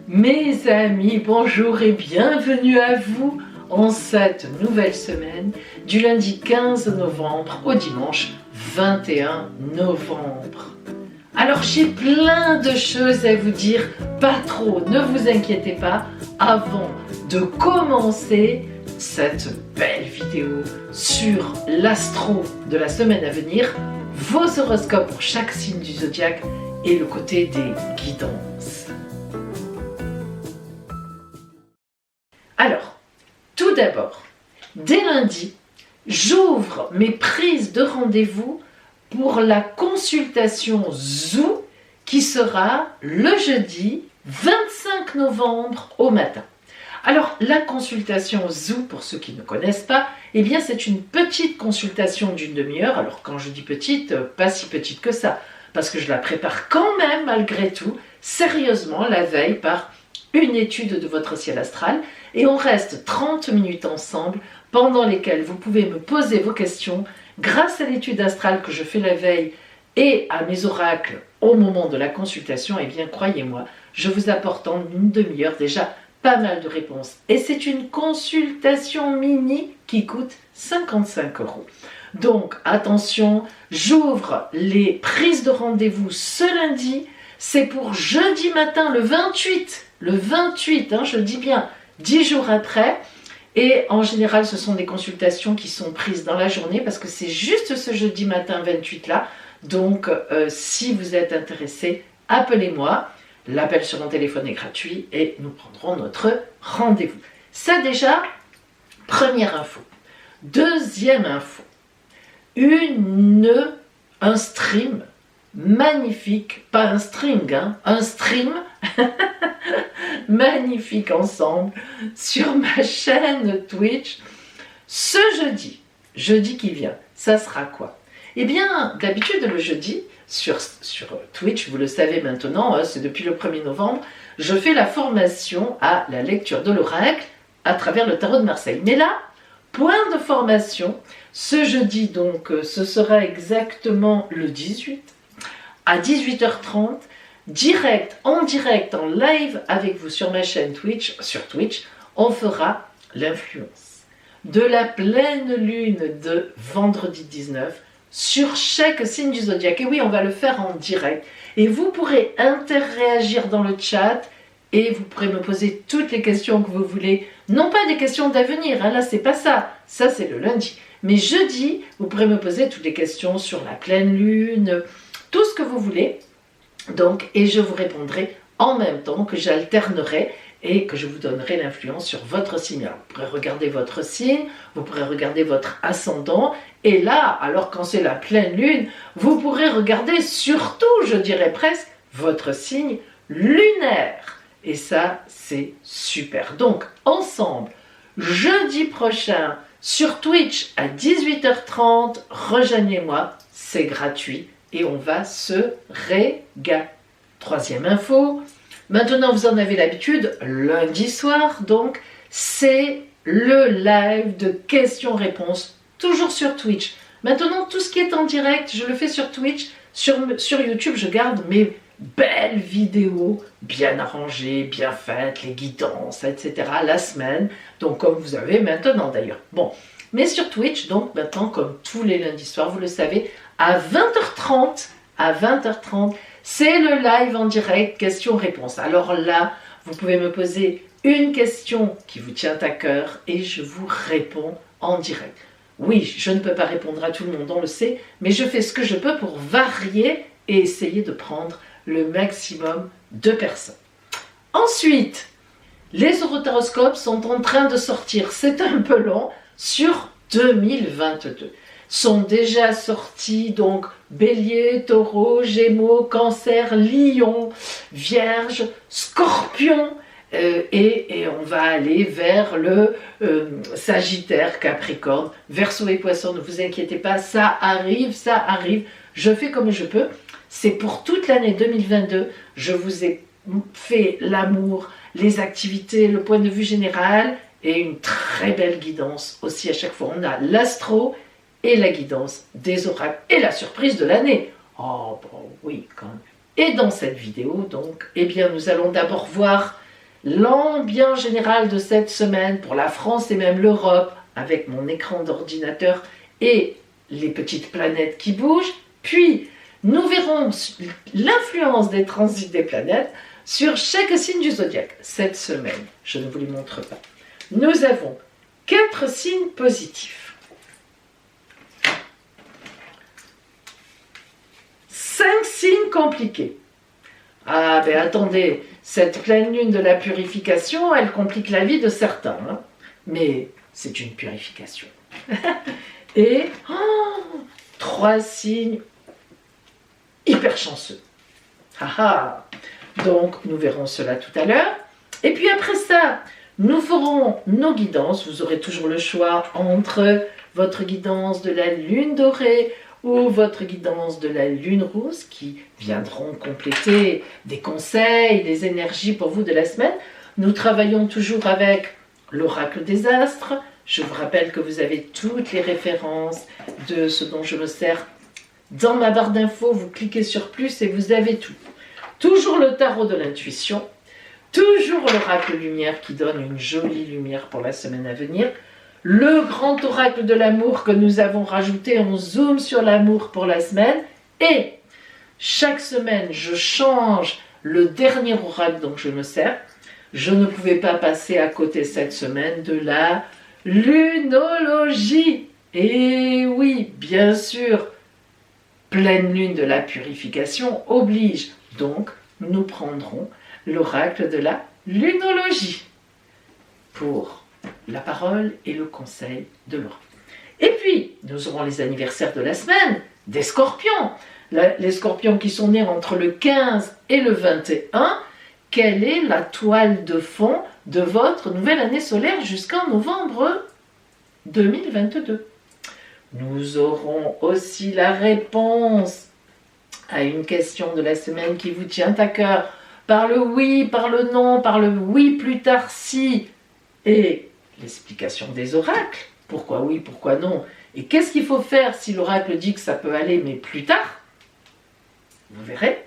Mes amis, bonjour et bienvenue à vous en cette nouvelle semaine du lundi 15 novembre au dimanche 21 novembre. Alors j'ai plein de choses à vous dire, pas trop, ne vous inquiétez pas, avant de commencer cette belle vidéo sur l'astro de la semaine à venir, vos horoscopes pour chaque signe du zodiaque et le côté des guidances. Alors, tout d'abord, dès lundi, j'ouvre mes prises de rendez-vous pour la consultation Zoo qui sera le jeudi 25 novembre au matin. Alors, la consultation Zoo, pour ceux qui ne connaissent pas, eh bien c'est une petite consultation d'une demi-heure. Alors, quand je dis petite, pas si petite que ça, parce que je la prépare quand même, malgré tout, sérieusement, la veille, par une étude de votre ciel astral. Et on reste 30 minutes ensemble, pendant lesquelles vous pouvez me poser vos questions, grâce à l'étude astrale que je fais la veille et à mes oracles au moment de la consultation. Et bien, croyez-moi, je vous apporte en une demi-heure déjà pas mal de réponses. Et c'est une consultation mini qui coûte 55 €. Donc, attention, j'ouvre les prises de rendez-vous ce lundi. C'est pour jeudi matin, le 28, je le dis bien, 10 jours après. Et en général, ce sont des consultations qui sont prises dans la journée parce que c'est juste ce jeudi matin 28 là. Donc, si vous êtes intéressé, appelez-moi. L'appel sur mon téléphone est gratuit et nous prendrons notre rendez-vous. Ça déjà, première info. Deuxième info, un stream magnifique, pas un string, un stream magnifique ensemble sur ma chaîne Twitch ce jeudi qui vient. Ça sera quoi? Eh bien, d'habitude le jeudi, sur Twitch, vous le savez maintenant, c'est depuis le 1er novembre, je fais la formation à la lecture de l'oracle à travers le tarot de Marseille. Mais là, point de formation, ce jeudi, donc ce sera exactement le 18, à 18h30, en direct, en live avec vous sur ma chaîne Twitch, on fera l'influence de la pleine lune de vendredi 19 sur chaque signe du zodiaque. Et oui, on va le faire en direct. Et vous pourrez interréagir dans le chat et vous pourrez me poser toutes les questions que vous voulez. Non pas des questions d'avenir, là c'est pas ça. Ça c'est le lundi. Mais jeudi, vous pourrez me poser toutes les questions sur la pleine lune, tout ce que vous voulez. Donc, et je vous répondrai en même temps que j'alternerai et que je vous donnerai l'influence sur votre signe. Alors, vous pourrez regarder votre signe, vous pourrez regarder votre ascendant, et là, alors quand c'est la pleine lune, vous pourrez regarder surtout, je dirais presque, votre signe lunaire. Et ça, c'est super. Donc, ensemble, jeudi prochain, sur Twitch à 18h30, rejoignez-moi, c'est gratuit. Et on va se régaler. Troisième info, maintenant vous en avez l'habitude, lundi soir, donc, c'est le live de questions-réponses, toujours sur Twitch. Maintenant, tout ce qui est en direct, je le fais sur Twitch, sur YouTube, je garde mes belles vidéos, bien arrangées, bien faites, les guidances, etc., la semaine, donc comme vous avez maintenant d'ailleurs. Bon, mais sur Twitch, donc maintenant, comme tous les lundis soirs, vous le savez, à 20h30, c'est le live en direct, questions-réponses. Alors là, vous pouvez me poser une question qui vous tient à cœur et je vous réponds en direct. Oui, je ne peux pas répondre à tout le monde, on le sait, mais je fais ce que je peux pour varier et essayer de prendre le maximum de personnes. Ensuite, les horoscopes sont en train de sortir, c'est un peu long, sur 2022. Sont déjà sortis donc Bélier, Taureau, Gémeaux, Cancer, Lion, Vierge, Scorpion et on va aller vers le Sagittaire, Capricorne, Verseau et Poisson. Ne vous inquiétez pas, ça arrive, je fais comme je peux. C'est pour toute l'année 2022, je vous ai fait l'amour, les activités, le point de vue général et une très belle guidance aussi à chaque fois. On a l'astro et la guidance des oracles et la surprise de l'année. Oh bon, oui, quand même. Et dans cette vidéo, donc, eh bien, nous allons d'abord voir l'ambiance générale de cette semaine pour la France et même l'Europe, avec mon écran d'ordinateur et les petites planètes qui bougent. Puis, nous verrons l'influence des transits des planètes sur chaque signe du zodiaque. Cette semaine, je ne vous les montre pas. Nous avons 4 signes positifs. 5 signes compliqués. Ah ben attendez, cette pleine lune de la purification, elle complique la vie de certains. Hein, mais c'est une purification. Et 3 signes hyper chanceux. Donc nous verrons cela tout à l'heure. Et puis après ça, nous ferons nos guidances. Vous aurez toujours le choix entre votre guidance de la lune dorée ou votre guidance de la lune rouge qui viendront compléter des conseils, des énergies pour vous de la semaine. Nous travaillons toujours avec l'oracle des astres. Je vous rappelle que vous avez toutes les références de ce dont je me sers dans ma barre d'infos. Vous cliquez sur plus et vous avez tout. Toujours le tarot de l'intuition. Toujours l'oracle lumière qui donne une jolie lumière pour la semaine à venir. Le grand oracle de l'amour que nous avons rajouté, on zoome sur l'amour pour la semaine. Et chaque semaine, je change le dernier oracle dont je me sers. Je ne pouvais pas passer à côté cette semaine de la lunologie. Et oui, bien sûr, pleine lune de la purification oblige. Donc, nous prendrons l'oracle de la lunologie pour la parole et le conseil de Laura. Et puis, nous aurons les anniversaires de la semaine des scorpions. Les scorpions qui sont nés entre le 15 et le 21. Quelle est la toile de fond de votre nouvelle année solaire jusqu'en novembre 2022? Nous aurons aussi la réponse à une question de la semaine qui vous tient à cœur. Par le oui, par le non, par le oui plus tard si. Et l'explication des oracles. Pourquoi oui, pourquoi non? Et qu'est-ce qu'il faut faire si l'oracle dit que ça peut aller, mais plus tard? Vous verrez.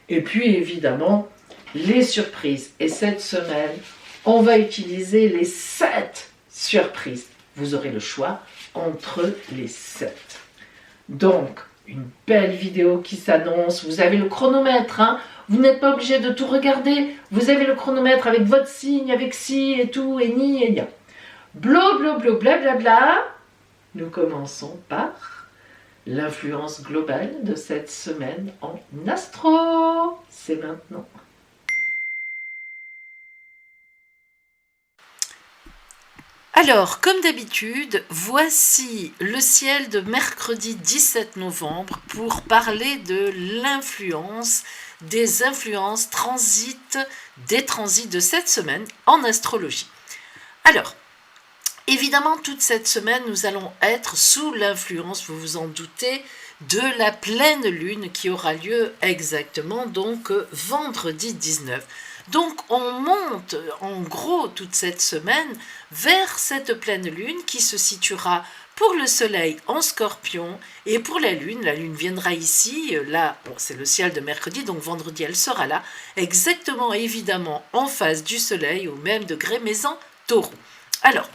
Et puis évidemment, les surprises. Et cette semaine, on va utiliser les 7 surprises. Vous aurez le choix entre les 7. Donc, une belle vidéo qui s'annonce. Vous avez le chronomètre, hein. Vous n'êtes pas obligé de tout regarder. Vous avez le chronomètre avec votre signe, avec si et tout, et ni et nia. Blo, blo, blo, blablabla. Nous commençons par l'influence globale de cette semaine en astro. C'est maintenant. Alors, comme d'habitude, voici le ciel de mercredi 17 novembre pour parler de l'influence, des influences des transits de cette semaine en astrologie. Alors, évidemment, toute cette semaine, nous allons être sous l'influence, vous vous en doutez, de la pleine lune qui aura lieu exactement donc vendredi 19. Donc on monte en gros toute cette semaine vers cette pleine lune qui se situera pour le soleil en scorpion et pour la lune viendra ici, là bon, c'est le ciel de mercredi, donc vendredi elle sera là, exactement évidemment en face du soleil au même degré mais en taureau. Alors,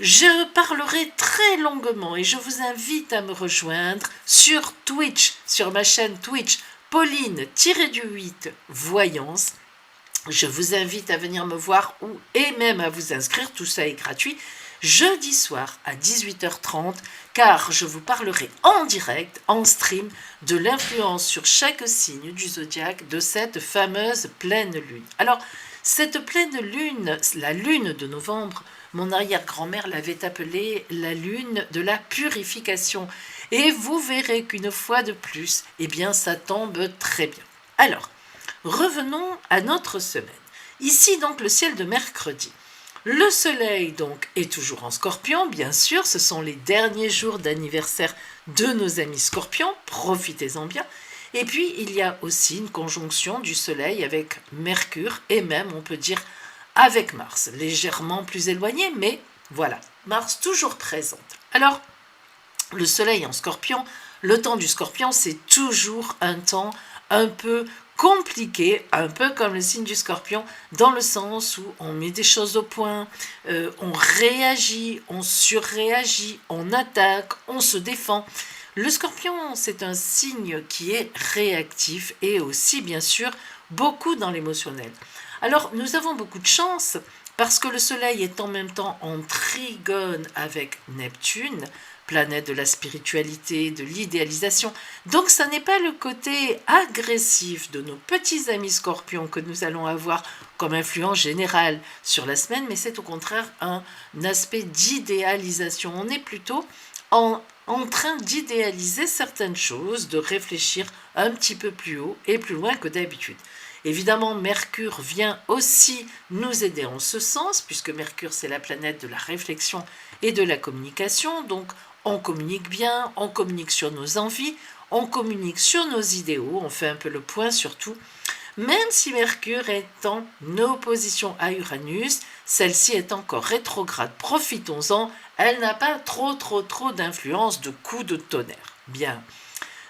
je parlerai très longuement et je vous invite à me rejoindre sur Twitch, sur ma chaîne Twitch, Pauline-8 Voyance. Je vous invite à venir me voir et même à vous inscrire, tout ça est gratuit, jeudi soir à 18h30, car je vous parlerai en direct, en stream, de l'influence sur chaque signe du zodiaque de cette fameuse pleine lune. Alors, cette pleine lune, la lune de novembre, mon arrière-grand-mère l'avait appelée la lune de la purification. Et vous verrez qu'une fois de plus, eh bien, ça tombe très bien. Alors, revenons à notre semaine. Ici, donc, le ciel de mercredi. Le soleil, donc, est toujours en scorpion, bien sûr. Ce sont les derniers jours d'anniversaire de nos amis scorpions. Profitez-en bien. Et puis, il y a aussi une conjonction du soleil avec Mercure et même, on peut dire, avec Mars. Légèrement plus éloignée, mais voilà. Mars toujours présente. Alors, le soleil en scorpion, le temps du scorpion, c'est toujours un temps un peu compliqué, un peu comme le signe du Scorpion, dans le sens où on met des choses au point, on réagit, on surréagit, on attaque, on se défend. Le Scorpion, c'est un signe qui est réactif et aussi, bien sûr, beaucoup dans l'émotionnel. Alors, nous avons beaucoup de chance parce que le Soleil est en même temps en trigone avec Neptune, planète de la spiritualité, de l'idéalisation. Donc, ça n'est pas le côté agressif de nos petits amis Scorpions que nous allons avoir comme influence générale sur la semaine, mais c'est au contraire un aspect d'idéalisation. On est plutôt en train d'idéaliser certaines choses, de réfléchir un petit peu plus haut et plus loin que d'habitude. Évidemment, Mercure vient aussi nous aider en ce sens, puisque Mercure, c'est la planète de la réflexion et de la communication. Donc, on communique bien, on communique sur nos envies, on communique sur nos idéaux, on fait un peu le point sur tout. Même si Mercure est en opposition à Uranus, celle-ci est encore rétrograde. Profitons-en, elle n'a pas trop d'influence de coups de tonnerre. Bien.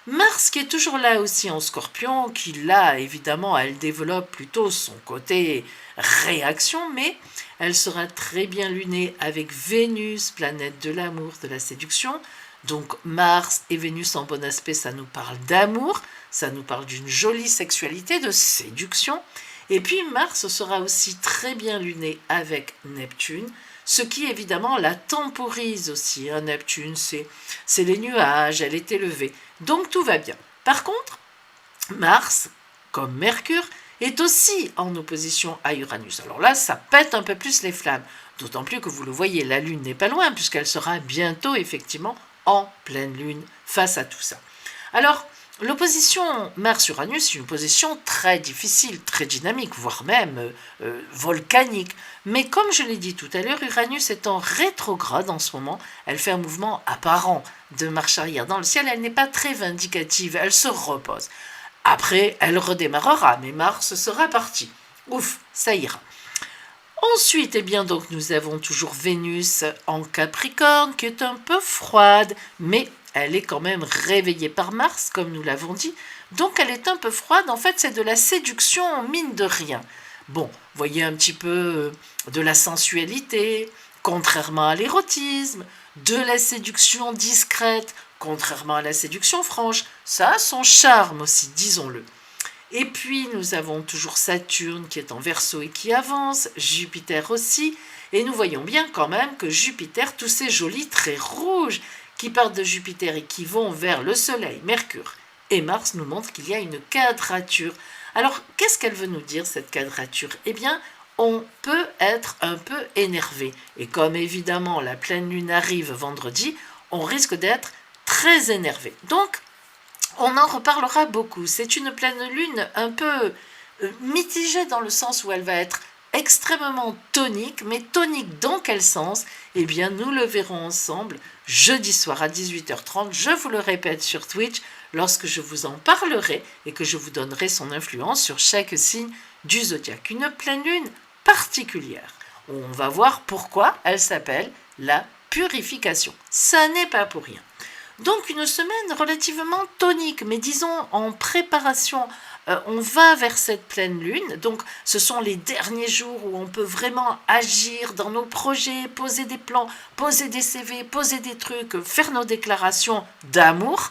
Mars qui est toujours là aussi en Scorpion, qui là évidemment elle développe plutôt son côté réaction, mais elle sera très bien lunée avec Vénus, planète de l'amour, de la séduction. Donc Mars et Vénus en bon aspect, ça nous parle d'amour, ça nous parle d'une jolie sexualité, de séduction. Et puis Mars sera aussi très bien luné avec Neptune, ce qui évidemment la temporise aussi. Neptune, c'est les nuages, elle est élevée. Donc tout va bien. Par contre, Mars, comme Mercure, est aussi en opposition à Uranus. Alors là, ça pète un peu plus les flammes. D'autant plus que vous le voyez, la Lune n'est pas loin, puisqu'elle sera bientôt effectivement en pleine Lune face à tout ça. Alors, l'opposition Mars-Uranus, c'est une position très difficile, très dynamique, voire même volcanique. Mais comme je l'ai dit tout à l'heure, Uranus est en rétrograde en ce moment. Elle fait un mouvement apparent de marche arrière dans le ciel. Elle n'est pas très vindicative, elle se repose. Après, elle redémarrera, mais Mars sera parti. Ouf, ça ira. Ensuite, eh bien, donc, nous avons toujours Vénus en Capricorne, qui est un peu froide, mais elle est quand même réveillée par Mars, comme nous l'avons dit. Donc, elle est un peu froide. En fait, c'est de la séduction, mine de rien. Bon, voyez un petit peu de la sensualité, contrairement à l'érotisme, de la séduction discrète, contrairement à la séduction franche. Ça a son charme aussi, disons-le. Et puis, nous avons toujours Saturne qui est en Verseau et qui avance, Jupiter aussi, et nous voyons bien quand même que Jupiter, tous ces jolis traits rouges qui partent de Jupiter et qui vont vers le Soleil, Mercure et Mars, nous montrent qu'il y a une quadrature. Alors, qu'est-ce qu'elle veut nous dire, cette quadrature? Eh bien, on peut être un peu énervé. Et comme évidemment la pleine lune arrive vendredi, on risque d'être très énervé. Donc, on en reparlera beaucoup. C'est une pleine lune un peu mitigée dans le sens où elle va être extrêmement tonique, mais tonique dans quel sens? Eh bien, nous le verrons ensemble jeudi soir à 18h30. Je vous le répète sur Twitch, lorsque je vous en parlerai et que je vous donnerai son influence sur chaque signe du zodiaque. Une pleine lune particulière. On va voir pourquoi elle s'appelle la purification. Ça n'est pas pour rien. Donc une semaine relativement tonique, mais disons en préparation, on va vers cette pleine lune. Donc ce sont les derniers jours où on peut vraiment agir dans nos projets, poser des plans, poser des CV, poser des trucs, faire nos déclarations d'amour.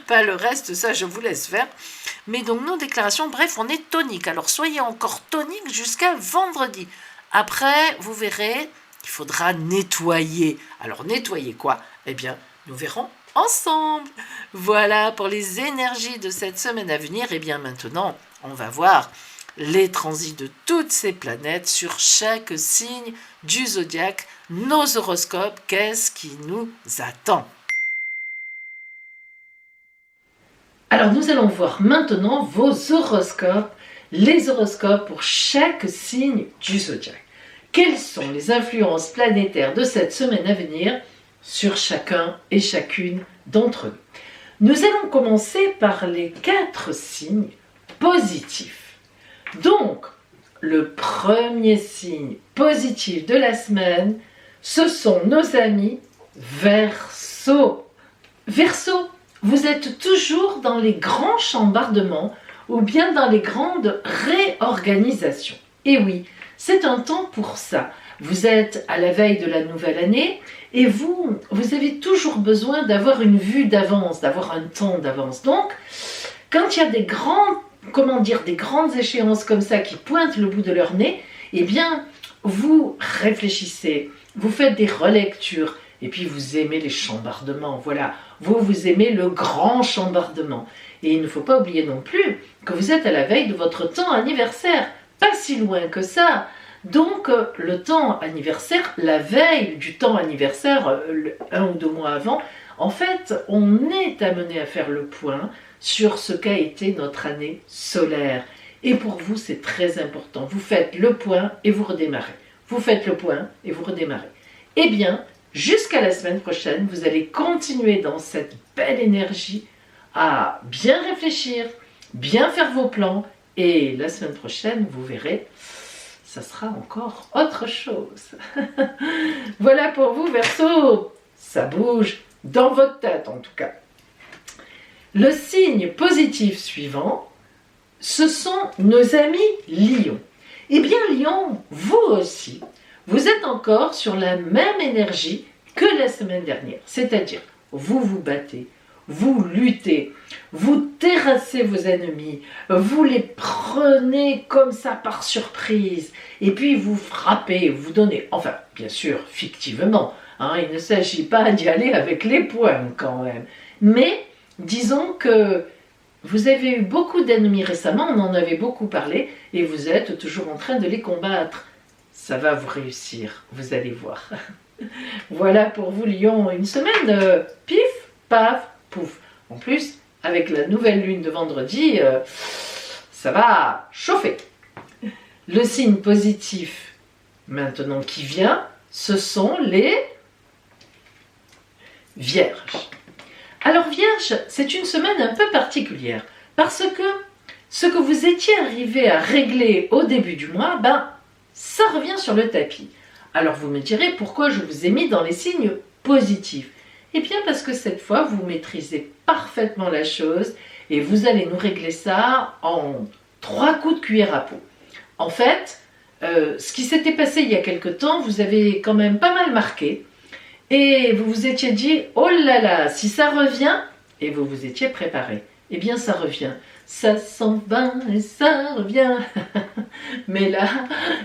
Pas le reste, ça je vous laisse faire. Mais donc nos déclarations, bref, on est tonique. Alors soyez encore tonique jusqu'à vendredi. Après, vous verrez, il faudra nettoyer. Alors nettoyer quoi? Eh bien, nous verrons ensemble. Voilà pour les énergies de cette semaine à venir. Et bien maintenant, on va voir les transits de toutes ces planètes sur chaque signe du zodiaque, nos horoscopes, qu'est-ce qui nous attend. Alors nous allons voir maintenant vos horoscopes, les horoscopes pour chaque signe du zodiaque. Quelles sont les influences planétaires de cette semaine à venir sur chacun et chacune d'entre eux? Nous allons commencer par les 4 signes positifs. Donc, le premier signe positif de la semaine, ce sont nos amis Verseau. Verseau, vous êtes toujours dans les grands chambardements ou bien dans les grandes réorganisations. Et oui, c'est un temps pour ça. Vous êtes à la veille de la nouvelle année et vous avez toujours besoin d'avoir une vue d'avance, d'avoir un temps d'avance. Donc, quand il y a des grandes échéances comme ça qui pointent le bout de leur nez, eh bien, vous réfléchissez, vous faites des relectures, et puis vous aimez les chambardements, voilà, vous aimez le grand chambardement. Et il ne faut pas oublier non plus que vous êtes à la veille de votre temps anniversaire, pas si loin que ça. Donc le temps anniversaire, la veille du temps anniversaire, 1 ou 2 mois avant, en fait, on est amené à faire le point sur ce qu'a été notre année solaire. Et pour vous, c'est très important. Vous faites le point et vous redémarrez. Vous faites le point et vous redémarrez. Eh bien, jusqu'à la semaine prochaine, vous allez continuer dans cette belle énergie à bien réfléchir, bien faire vos plans. Et la semaine prochaine, vous verrez, ça sera encore autre chose. Voilà pour vous, Verseau. Ça bouge dans votre tête, en tout cas. Le signe positif suivant, ce sont nos amis Lions. Eh bien, Lion, vous aussi, vous êtes encore sur la même énergie que la semaine dernière. C'est-à-dire, vous vous battez, vous luttez, vous terrassez vos ennemis, vous les prenez comme ça par surprise, et puis vous frappez, vous donnez, enfin, bien sûr, fictivement, hein, il ne s'agit pas d'y aller avec les poings quand même, mais disons que vous avez eu beaucoup d'ennemis récemment, on en avait beaucoup parlé, et vous êtes toujours en train de les combattre. Ça va vous réussir, vous allez voir. Voilà pour vous, Lion, une semaine pif, paf, pouf. En plus, avec la nouvelle lune de vendredi, ça va chauffer. Le signe positif, maintenant qui vient, ce sont les Vierges. Alors Vierge, c'est une semaine un peu particulière, parce que ce que vous étiez arrivé à régler au début du mois, ça revient sur le tapis. Alors vous me direz pourquoi je vous ai mis dans les signes positifs. Eh bien parce que cette fois, vous maîtrisez parfaitement la chose et vous allez nous régler ça en 3 coups de cuillère à peau. En fait, ce qui s'était passé il y a quelque temps, vous avez quand même pas mal marqué et vous vous étiez dit « Oh là là, si ça revient !» et vous vous étiez préparé. Eh bien ça revient. Ça s'en va et ça revient. Mais là,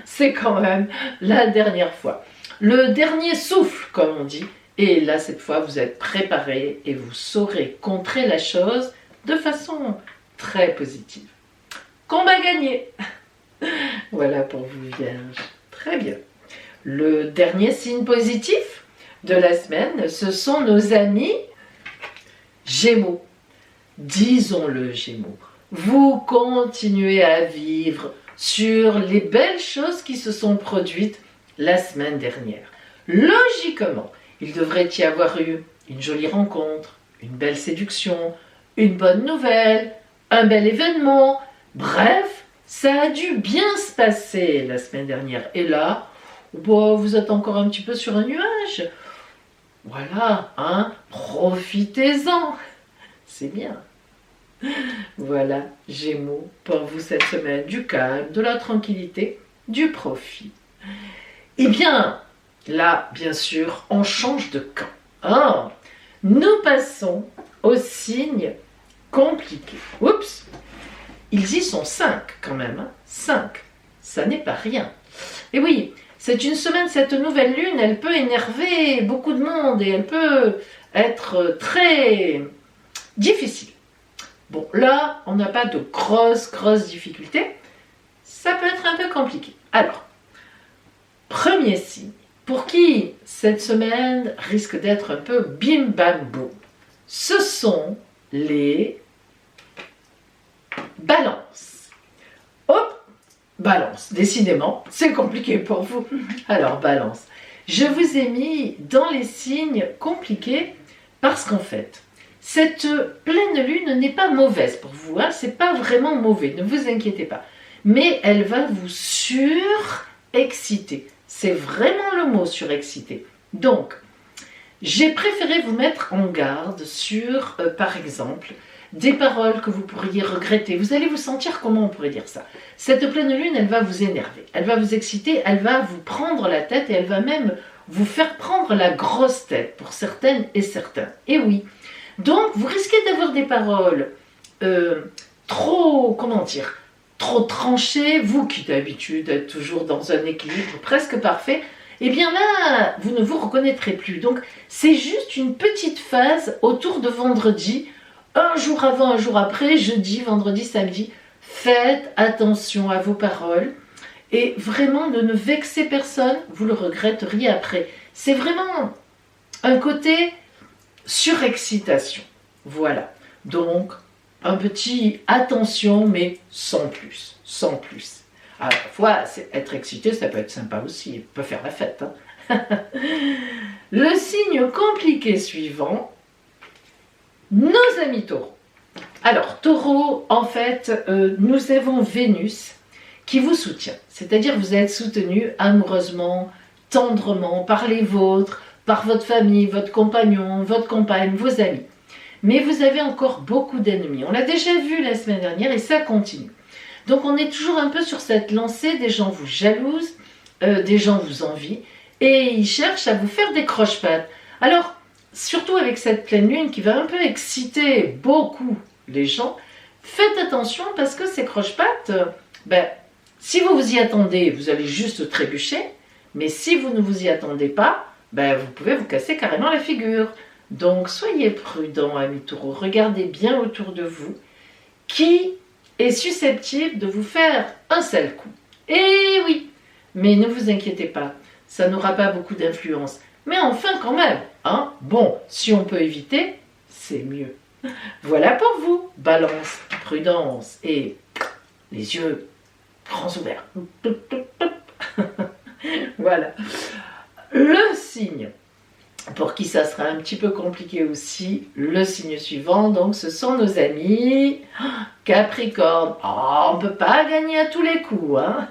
c'est quand même la dernière fois. Le dernier souffle, comme on dit. Et là, cette fois, vous êtes préparé et vous saurez contrer la chose de façon très positive. Combat gagné. Voilà pour vous, Vierge. Très bien. Le dernier signe positif de la semaine, ce sont nos amis Gémeaux. Disons-le, Gémeaux. Vous continuez à vivre sur les belles choses qui se sont produites la semaine dernière. Logiquement, il devrait y avoir eu une jolie rencontre, une belle séduction, une bonne nouvelle, un bel événement. Bref, ça a dû bien se passer la semaine dernière. Et là, vous êtes encore un petit peu sur un nuage. Voilà, hein, profitez-en. C'est bien. Voilà, Gémeaux, pour vous cette semaine, du calme, de la tranquillité, du profit. Eh bien, là, bien sûr, on change de camp. Hein. Nous passons aux signes compliqués. Oups, ils y sont 5 quand même. Hein. 5, ça n'est pas rien. Et oui, c'est une semaine, cette nouvelle lune, elle peut énerver beaucoup de monde et elle peut être très difficile. Bon, là, on n'a pas de grosses difficultés. Ça peut être un peu compliqué. Alors, premier signe, pour qui cette semaine risque d'être un peu bim bam boum, ce sont les balances. Hop, balance, décidément, c'est compliqué pour vous. Alors, balance. Je vous ai mis dans les signes compliqués parce qu'en fait, cette pleine lune n'est pas mauvaise pour vous, hein, c'est pas vraiment mauvais, ne vous inquiétez pas. Mais elle va vous surexciter. C'est vraiment le mot surexciter. Donc, j'ai préféré vous mettre en garde sur, par exemple, des paroles que vous pourriez regretter. Vous allez vous sentir, comment on pourrait dire ça? Cette pleine lune, elle va vous énerver, elle va vous exciter, elle va vous prendre la tête et elle va même vous faire prendre la grosse tête pour certaines et certains. Et oui, donc vous risquez d'avoir des paroles trop, comment dire, trop tranchées, vous qui d'habitude êtes toujours dans un équilibre presque parfait, et bien là, vous ne vous reconnaîtrez plus. Donc c'est juste une petite phase autour de vendredi, un jour avant, un jour après, jeudi, vendredi, samedi. Faites attention à vos paroles et vraiment ne vexez personne, vous le regretteriez après. C'est vraiment un côté surexcitation. Voilà, donc un petit attention, mais sans plus, sans plus. À la fois, être excité, ça peut être sympa aussi, on peut faire la fête. Hein. Le signe compliqué suivant, nos amis taureaux. Alors, taureau, en fait, nous avons Vénus qui vous soutient. C'est-à-dire vous êtes soutenu amoureusement, tendrement, par les vôtres, par votre famille, votre compagnon, votre compagne, vos amis. Mais vous avez encore beaucoup d'ennemis. On l'a déjà vu la semaine dernière et ça continue. Donc on est toujours un peu sur cette lancée, des gens vous jalousent, des gens vous envient et ils cherchent à vous faire des croche-pattes. Alors, surtout avec cette pleine lune qui va un peu exciter beaucoup les gens, faites attention parce que ces croche-pattes, si vous vous y attendez, vous allez juste trébucher, mais si vous ne vous y attendez pas, vous pouvez vous casser carrément la figure. Donc soyez prudents, amis taureaux, regardez bien autour de vous qui est susceptible de vous faire un sale coup. Et oui, mais ne vous inquiétez pas, ça n'aura pas beaucoup d'influence. Mais enfin quand même, hein, bon, si on peut éviter, c'est mieux. Voilà pour vous, Balance, prudence et les yeux grands ouverts. Voilà. Le signe, pour qui ça sera un petit peu compliqué aussi, le signe suivant, donc ce sont nos amis Capricorne. Oh, on ne peut pas gagner à tous les coups, hein.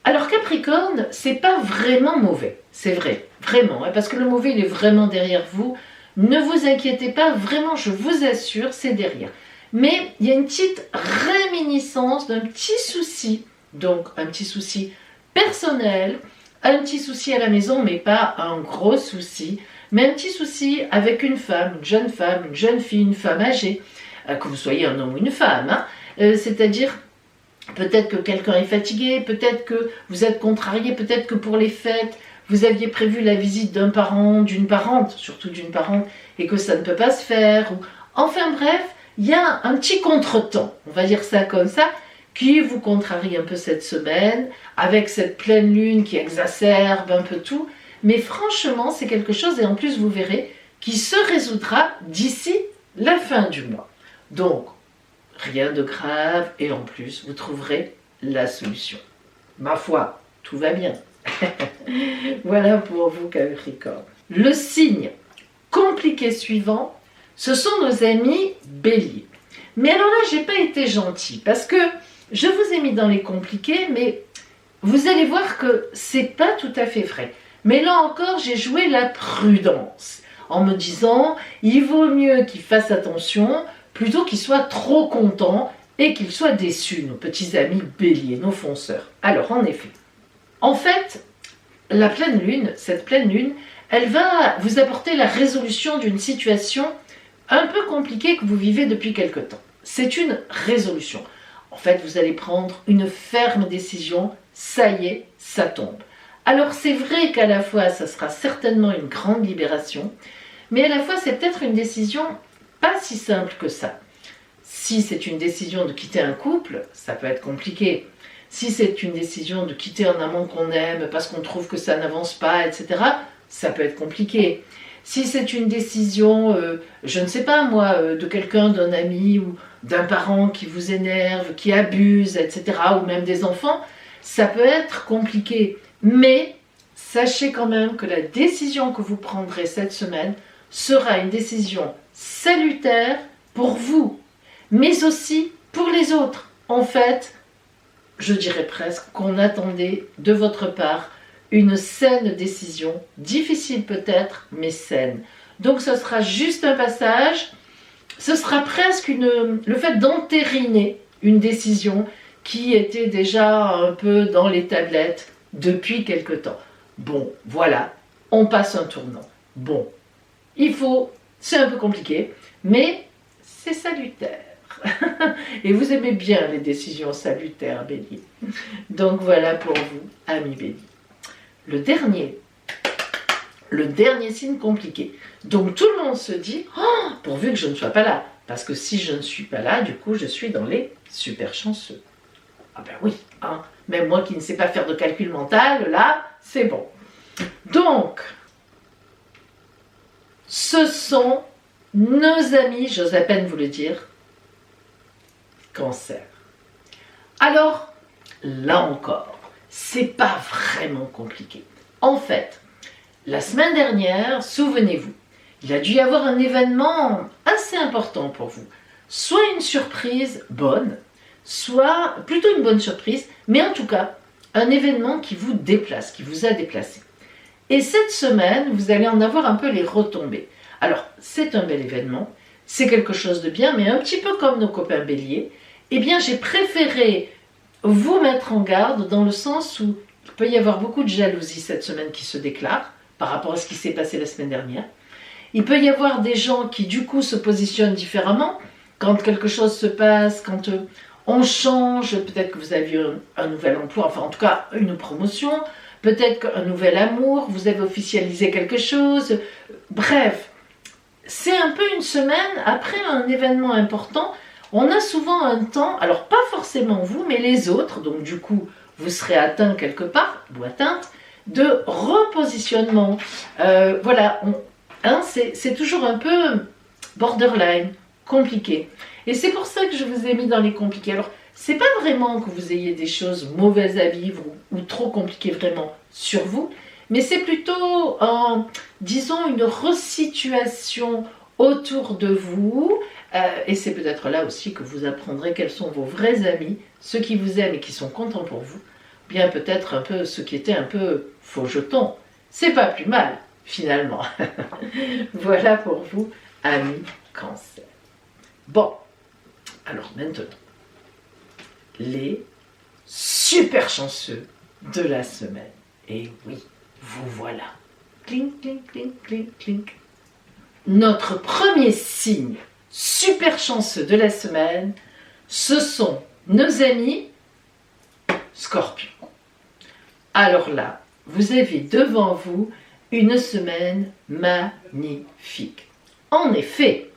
Alors Capricorne, c'est pas vraiment mauvais, c'est vrai, vraiment, hein, parce que le mauvais il est vraiment derrière vous. Ne vous inquiétez pas, vraiment, je vous assure, c'est derrière. Mais il y a une petite réminiscence d'un petit souci, donc un petit souci personnel, un petit souci à la maison, mais pas un gros souci, mais un petit souci avec une femme, une jeune fille, une femme âgée, que vous soyez un homme ou une femme, hein, c'est-à-dire peut-être que quelqu'un est fatigué, peut-être que vous êtes contrarié, peut-être que pour les fêtes, vous aviez prévu la visite d'un parent, d'une parente, surtout d'une parente, et que ça ne peut pas se faire. Enfin bref, il y a un petit contretemps, on va dire ça comme ça, qui vous contrarie un peu cette semaine, avec cette pleine lune qui exacerbe un peu tout. Mais franchement, c'est quelque chose, et en plus vous verrez, qui se résoudra d'ici la fin du mois. Donc, rien de grave, et en plus, vous trouverez la solution. Ma foi, tout va bien. Voilà pour vous, Capricorne. Le signe compliqué suivant, ce sont nos amis Bélier. Mais alors là, j'ai pas été gentille, parce que je vous ai mis dans les compliqués, mais vous allez voir que c'est pas tout à fait vrai. Mais là encore, j'ai joué la prudence, en me disant, il vaut mieux qu'ils fassent attention, plutôt qu'ils soient trop contents et qu'ils soient déçus, nos petits amis Bélier, nos fonceurs. Alors, en effet, en fait, la pleine lune, cette pleine lune, elle va vous apporter la résolution d'une situation un peu compliquée que vous vivez depuis quelque temps. C'est une résolution. En fait, vous allez prendre une ferme décision, ça y est, ça tombe. Alors c'est vrai qu'à la fois, ça sera certainement une grande libération, mais à la fois, c'est peut-être une décision pas si simple que ça. Si c'est une décision de quitter un couple, ça peut être compliqué. Si c'est une décision de quitter un amant qu'on aime parce qu'on trouve que ça n'avance pas, etc., ça peut être compliqué. Si c'est une décision, je ne sais pas moi, de quelqu'un, d'un ami ou d'un parent qui vous énerve, qui abuse, etc., ou même des enfants, ça peut être compliqué. Mais sachez quand même que la décision que vous prendrez cette semaine sera une décision salutaire pour vous, mais aussi pour les autres. En fait, je dirais presque qu'on attendait de votre part une saine décision, difficile peut-être, mais saine. Donc ce sera juste un passage, ce sera presque le fait d'entériner une décision qui était déjà un peu dans les tablettes depuis quelque temps. Bon, voilà, on passe un tournant. Bon, c'est un peu compliqué, mais c'est salutaire. Et vous aimez bien les décisions salutaires, Bélier. Donc voilà pour vous, amis Bélier. Le dernier signe compliqué. Donc tout le monde se dit, oh, pourvu que je ne sois pas là. Parce que si je ne suis pas là, du coup, je suis dans les super chanceux. Ah ben oui, hein. Même moi qui ne sais pas faire de calcul mental, là, c'est bon. Donc, ce sont nos amis, j'ose à peine vous le dire, Cancer. Alors, là encore, c'est pas vraiment compliqué. En fait, la semaine dernière, souvenez-vous, il a dû y avoir un événement assez important pour vous. Soit une surprise bonne, soit plutôt une bonne surprise, mais en tout cas, un événement qui vous déplace, qui vous a déplacé. Et cette semaine, vous allez en avoir un peu les retombées. Alors, c'est un bel événement, c'est quelque chose de bien, mais un petit peu comme nos copains béliers, eh bien, j'ai préféré vous mettre en garde dans le sens où il peut y avoir beaucoup de jalousie cette semaine qui se déclare par rapport à ce qui s'est passé la semaine dernière. Il peut y avoir des gens qui, du coup, se positionnent différemment quand quelque chose se passe, quand on change, peut-être que vous avez eu un nouvel emploi, enfin en tout cas une promotion, peut-être qu'un nouvel amour, vous avez officialisé quelque chose. Bref, c'est un peu une semaine après un événement important. On a souvent un temps, alors pas forcément vous, mais les autres, donc du coup, vous serez atteint quelque part, ou atteinte, de repositionnement. Voilà, c'est toujours un peu borderline, compliqué. Et c'est pour ça que je vous ai mis dans les compliqués. Alors, c'est pas vraiment que vous ayez des choses mauvaises à vivre ou trop compliquées vraiment sur vous, mais c'est plutôt, disons, une resituation autour de vous. Et c'est peut-être là aussi que vous apprendrez quels sont vos vrais amis, ceux qui vous aiment et qui sont contents pour vous, bien peut-être un peu ceux qui étaient un peu faux jetons. C'est pas plus mal, finalement. Voilà pour vous, amis Cancer. Bon, alors maintenant, les super chanceux de la semaine. Et oui, vous voilà. Clink, clink, clink, clink, clink. Notre premier signe super chanceux de la semaine, ce sont nos amis Scorpions. Alors là, vous avez devant vous une semaine magnifique. En effet,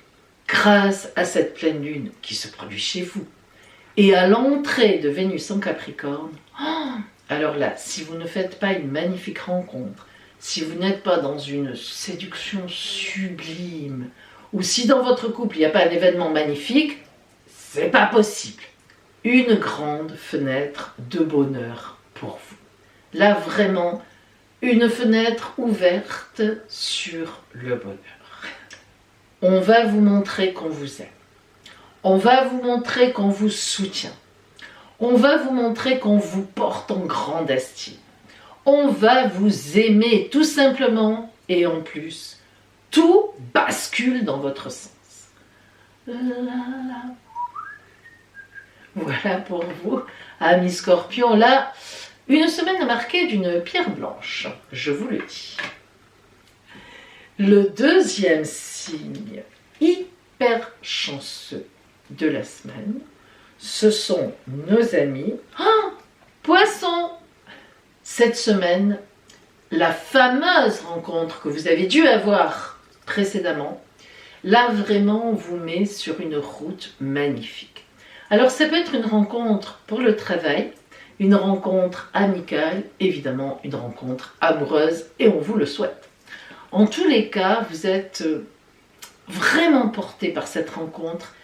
grâce à cette pleine lune qui se produit chez vous et à l'entrée de Vénus en Capricorne, alors là, si vous ne faites pas une magnifique rencontre, si vous n'êtes pas dans une séduction sublime, ou si dans votre couple il n'y a pas un événement magnifique, c'est pas possible. Une grande fenêtre de bonheur pour vous. Là vraiment, une fenêtre ouverte sur le bonheur. On va vous montrer qu'on vous aime. On va vous montrer qu'on vous soutient. On va vous montrer qu'on vous porte en grande estime. On va vous aimer tout simplement et en plus, tout bascule dans votre sens. Voilà pour vous, amis Scorpions. Là, une semaine marquée d'une pierre blanche, je vous le dis. Le deuxième signe hyper chanceux de la semaine, ce sont nos amis Poissons. Cette semaine, la fameuse rencontre que vous avez dû avoir précédemment, là vraiment on vous met sur une route magnifique. Alors ça peut être une rencontre pour le travail, une rencontre amicale, évidemment une rencontre amoureuse, et on vous le souhaite. En tous les cas, vous êtes vraiment porté par cette rencontre.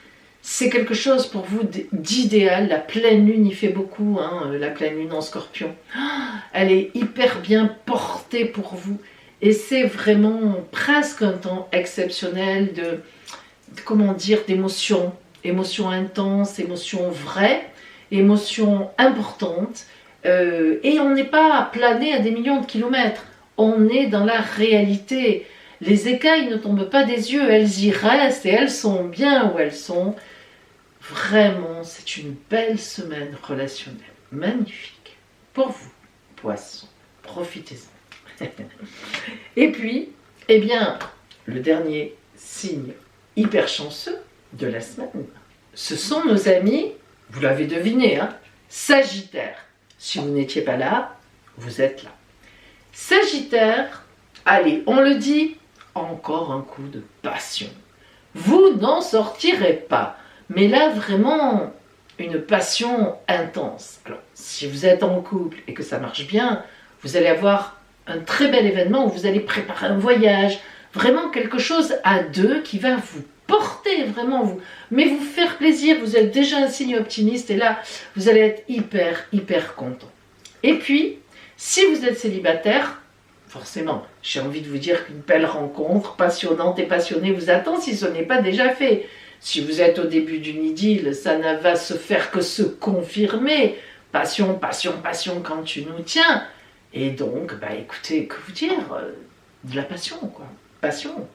C'est quelque chose pour vous d'idéal. La pleine lune y fait beaucoup, la pleine lune en Scorpion. Elle est hyper bien portée pour vous. Et c'est vraiment presque un temps exceptionnel comment dire, d'émotions. Émotions intenses, émotions vraies, émotions importantes. Et on n'est pas plané à des millions de kilomètres. On est dans la réalité. Les écailles ne tombent pas des yeux, elles y restent et elles sont bien où elles sont. Vraiment, c'est une belle semaine relationnelle, magnifique. Pour vous, poissons, profitez-en. Et puis, eh bien, le dernier signe hyper chanceux de la semaine, ce sont nos amis, vous l'avez deviné, hein, Sagittaire. Si vous n'étiez pas là, vous êtes là. Sagittaire, allez, on le dit, encore un coup de passion. Vous n'en sortirez pas. Mais là, vraiment, une passion intense. Alors, si vous êtes en couple et que ça marche bien, vous allez avoir un très bel événement où vous allez préparer un voyage, vraiment quelque chose à deux qui va vous porter, vraiment vous, mais vous faire plaisir. Vous êtes déjà un signe optimiste et là, vous allez être hyper content. Et puis, si vous êtes célibataire, forcément, j'ai envie de vous dire qu'une belle rencontre passionnante et passionnée vous attend si ce n'est pas déjà fait. Si vous êtes au début d'une idylle, ça ne va se faire que se confirmer. Passion quand tu nous tiens. Et donc, écoutez, que vous dire, de la passion, quoi. Passion.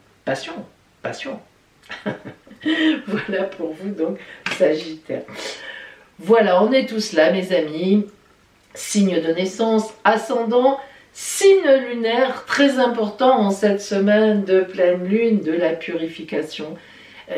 Voilà pour vous, donc, Sagittaire. Voilà, on est tous là, mes amis. Signe de naissance, ascendant, signe lunaire, très important en cette semaine de pleine lune, de la purification.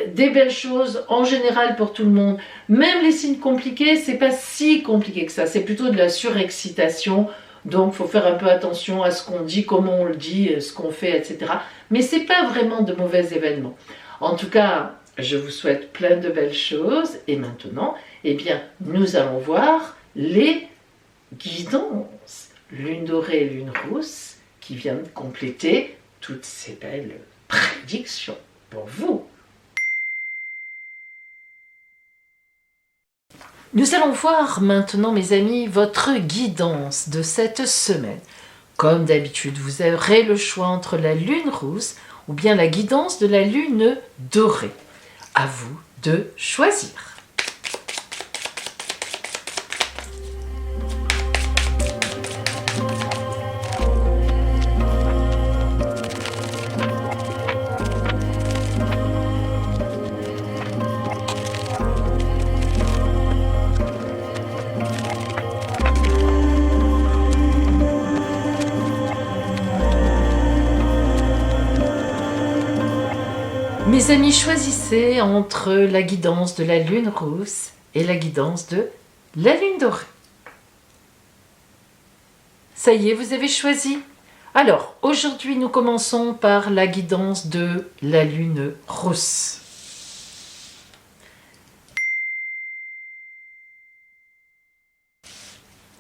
Des belles choses en général pour tout le monde. Même les signes compliqués, c'est pas si compliqué que ça. C'est plutôt de la surexcitation. Donc, il faut faire un peu attention à ce qu'on dit, comment on le dit, ce qu'on fait, etc. Mais c'est pas vraiment de mauvais événements. En tout cas, je vous souhaite plein de belles choses. Et maintenant, eh bien, nous allons voir les guidances. Lune dorée, lune rousse, qui viennent compléter toutes ces belles prédictions pour vous. Nous allons voir maintenant, mes amis, votre guidance de cette semaine. Comme d'habitude, vous aurez le choix entre la lune rousse ou bien la guidance de la lune dorée. À vous de choisir. Mes amis, choisissez entre la guidance de la lune rousse et la guidance de la lune dorée. Ça y est, vous avez choisi. Alors, aujourd'hui, nous commençons par la guidance de la lune rousse.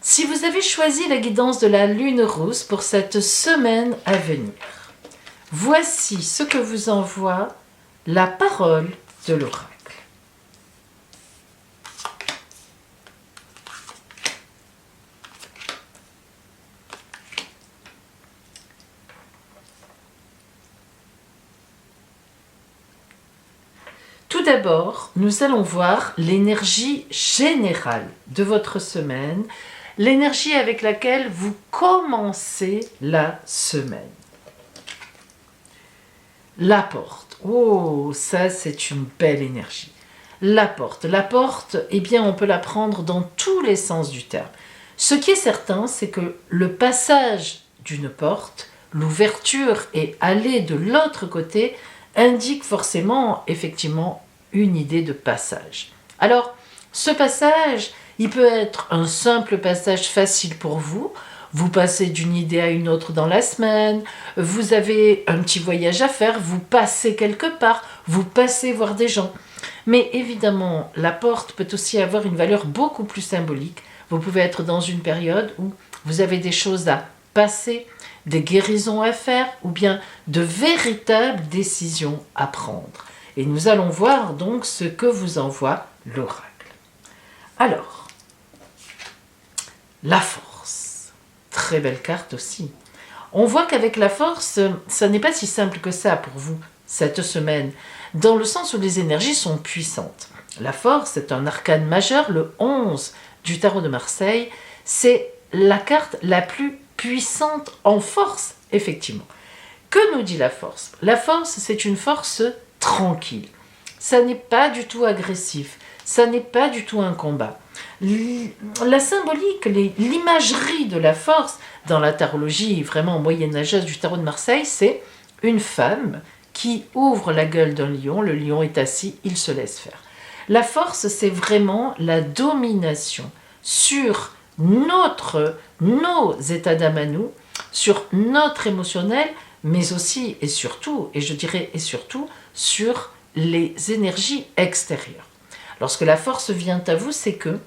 Si vous avez choisi la guidance de la lune rousse pour cette semaine à venir, voici ce que vous envoie la parole de l'oracle. Tout d'abord, nous allons voir l'énergie générale de votre semaine, l'énergie avec laquelle vous commencez la semaine. La porte. Oh, ça c'est une belle énergie. La porte, eh bien on peut la prendre dans tous les sens du terme. Ce qui est certain, c'est que le passage d'une porte, l'ouverture et aller de l'autre côté, indique forcément, effectivement, une idée de passage. Alors, ce passage, il peut être un simple passage facile pour vous. Vous passez d'une idée à une autre dans la semaine, vous avez un petit voyage à faire, vous passez quelque part, vous passez voir des gens. Mais évidemment, la porte peut aussi avoir une valeur beaucoup plus symbolique. Vous pouvez être dans une période où vous avez des choses à passer, des guérisons à faire ou bien de véritables décisions à prendre. Et nous allons voir donc ce que vous envoie l'oracle. Alors, la force. Très belle carte aussi. On voit qu'avec la force, ça n'est pas si simple que ça pour vous, cette semaine, dans le sens où les énergies sont puissantes. La force est un arcane majeur, le 11 du tarot de Marseille. C'est la carte la plus puissante en force, effectivement. Que nous dit la force? La force, c'est une force tranquille. Ça n'est pas du tout agressif. Ça n'est pas du tout un combat. La symbolique, l'imagerie de la force, dans la tarologie vraiment moyenâgeuse du tarot de Marseille, c'est une femme qui ouvre la gueule d'un lion, le lion est assis, il se laisse faire. La force, c'est vraiment la domination sur nos états d'âme à nous, sur notre émotionnel, mais aussi et surtout, et je dirais et surtout, sur les énergies extérieures. Lorsque la force vient à vous, c'est que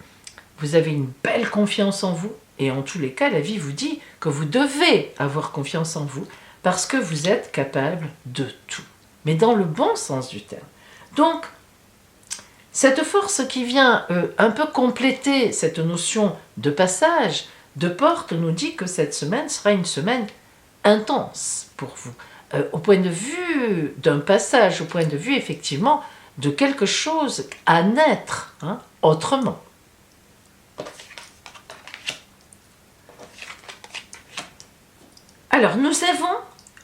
vous avez une belle confiance en vous, et en tous les cas, la vie vous dit que vous devez avoir confiance en vous, parce que vous êtes capable de tout, mais dans le bon sens du terme. Donc, cette force qui vient un peu compléter cette notion de passage, de porte, nous dit que cette semaine sera une semaine intense pour vous. Au point de vue d'un passage, au point de vue effectivement de quelque chose à naître autrement. Alors, nous avons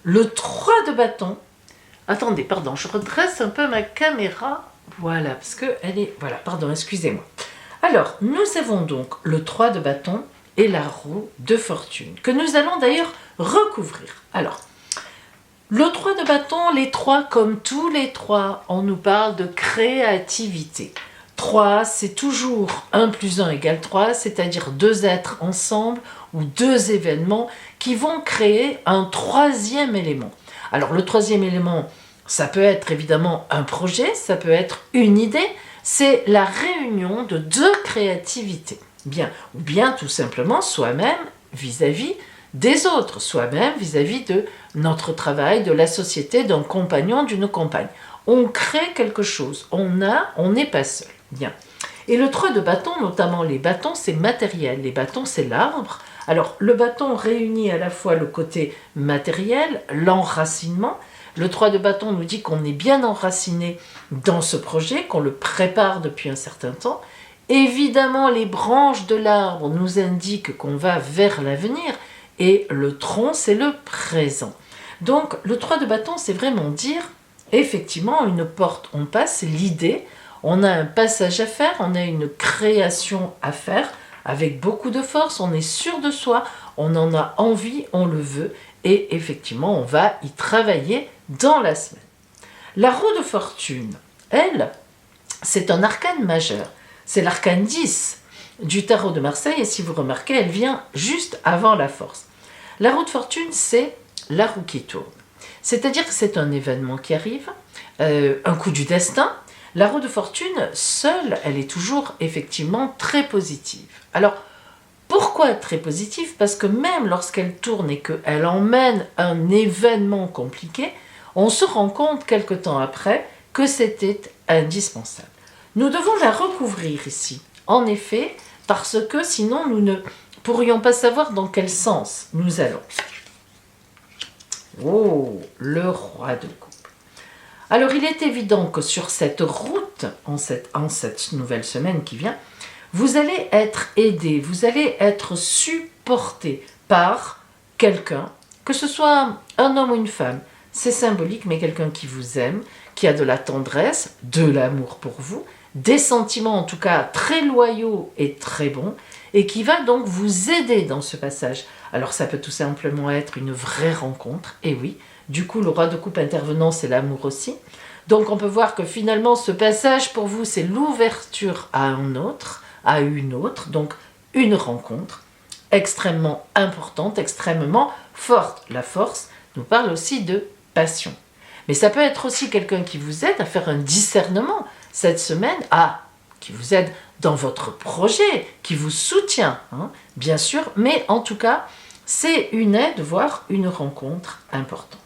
le 3 de bâton. Attendez, pardon, je redresse un peu ma caméra. Voilà, parce que elle est... Voilà, pardon, excusez-moi. Alors, nous avons donc le 3 de bâton et la roue de fortune, que nous allons d'ailleurs recouvrir. Alors, le 3 de bâton, les 3, comme tous les 3, on nous parle de créativité. 3, c'est toujours 1 plus 1 égale 3, c'est-à-dire 2 êtres ensemble ou 2 événements qui vont créer un 3e élément. Alors le 3e élément, ça peut être évidemment un projet, ça peut être une idée, c'est la réunion de 2 créativités. Bien, ou bien tout simplement soi-même vis-à-vis des autres, soi-même vis-à-vis de notre travail, de la société, d'un compagnon, d'une compagne. On crée quelque chose, on n'est pas seul. Bien. Et le 3 de bâton, notamment les bâtons, c'est matériel. Les bâtons, c'est l'arbre. Alors, le bâton réunit à la fois le côté matériel, l'enracinement. Le 3 de bâton nous dit qu'on est bien enraciné dans ce projet, qu'on le prépare depuis un certain temps. Évidemment, les branches de l'arbre nous indiquent qu'on va vers l'avenir. Et le tronc, c'est le présent. Donc, le 3 de bâton, c'est vraiment dire, effectivement, une porte, on passe, l'idée, on a un passage à faire, on a une création à faire, avec beaucoup de force, on est sûr de soi, on en a envie, on le veut, et effectivement, on va y travailler dans la semaine. La roue de fortune, elle, c'est un arcane majeur. C'est l'arcane 10 du tarot de Marseille, et si vous remarquez, elle vient juste avant la force. La roue de fortune, c'est la roue qui tourne. C'est-à-dire que c'est un événement qui arrive, un coup du destin. La roue de fortune, seule, elle est toujours effectivement très positive. Alors, pourquoi très positive? Parce que même lorsqu'elle tourne et qu'elle emmène un événement compliqué, on se rend compte quelque temps après que c'était indispensable. Nous devons la recouvrir ici, en effet, parce que sinon nous ne pourrions pas savoir dans quel sens nous allons. Oh, le roi de coupe. Alors il est évident que sur cette route, en cette nouvelle semaine qui vient, vous allez être aidé, vous allez être supporté par quelqu'un, que ce soit un homme ou une femme. C'est symbolique, mais quelqu'un qui vous aime, qui a de la tendresse, de l'amour pour vous, des sentiments en tout cas très loyaux et très bons, et qui va donc vous aider dans ce passage. Alors ça peut tout simplement être une vraie rencontre, et oui, du coup le roi de coupe intervenant, c'est l'amour aussi. Donc on peut voir que finalement ce passage pour vous, c'est l'ouverture à un autre, à une autre, donc une rencontre extrêmement importante, extrêmement forte. La force nous parle aussi de passion. Mais ça peut être aussi quelqu'un qui vous aide à faire un discernement cette semaine, qui vous aide dans votre projet, qui vous soutient, bien sûr, mais en tout cas, c'est une aide, voire une rencontre importante.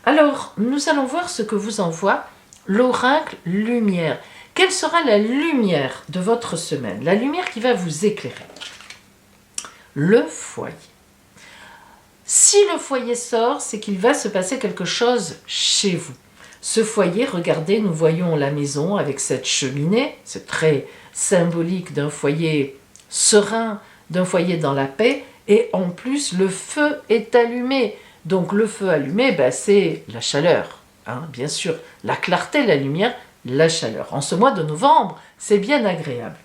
Alors, nous allons voir ce que vous envoie l'oracle lumière. Quelle sera la lumière de votre semaine? La lumière qui va vous éclairer. Le foyer. Si le foyer sort, c'est qu'il va se passer quelque chose chez vous. Ce foyer, regardez, nous voyons la maison avec cette cheminée. C'est très symbolique d'un foyer serein, d'un foyer dans la paix. Et en plus, le feu est allumé. Donc le feu allumé, ben, c'est la chaleur, hein, bien sûr. La clarté, la lumière, la chaleur. En ce mois de novembre, c'est bien agréable.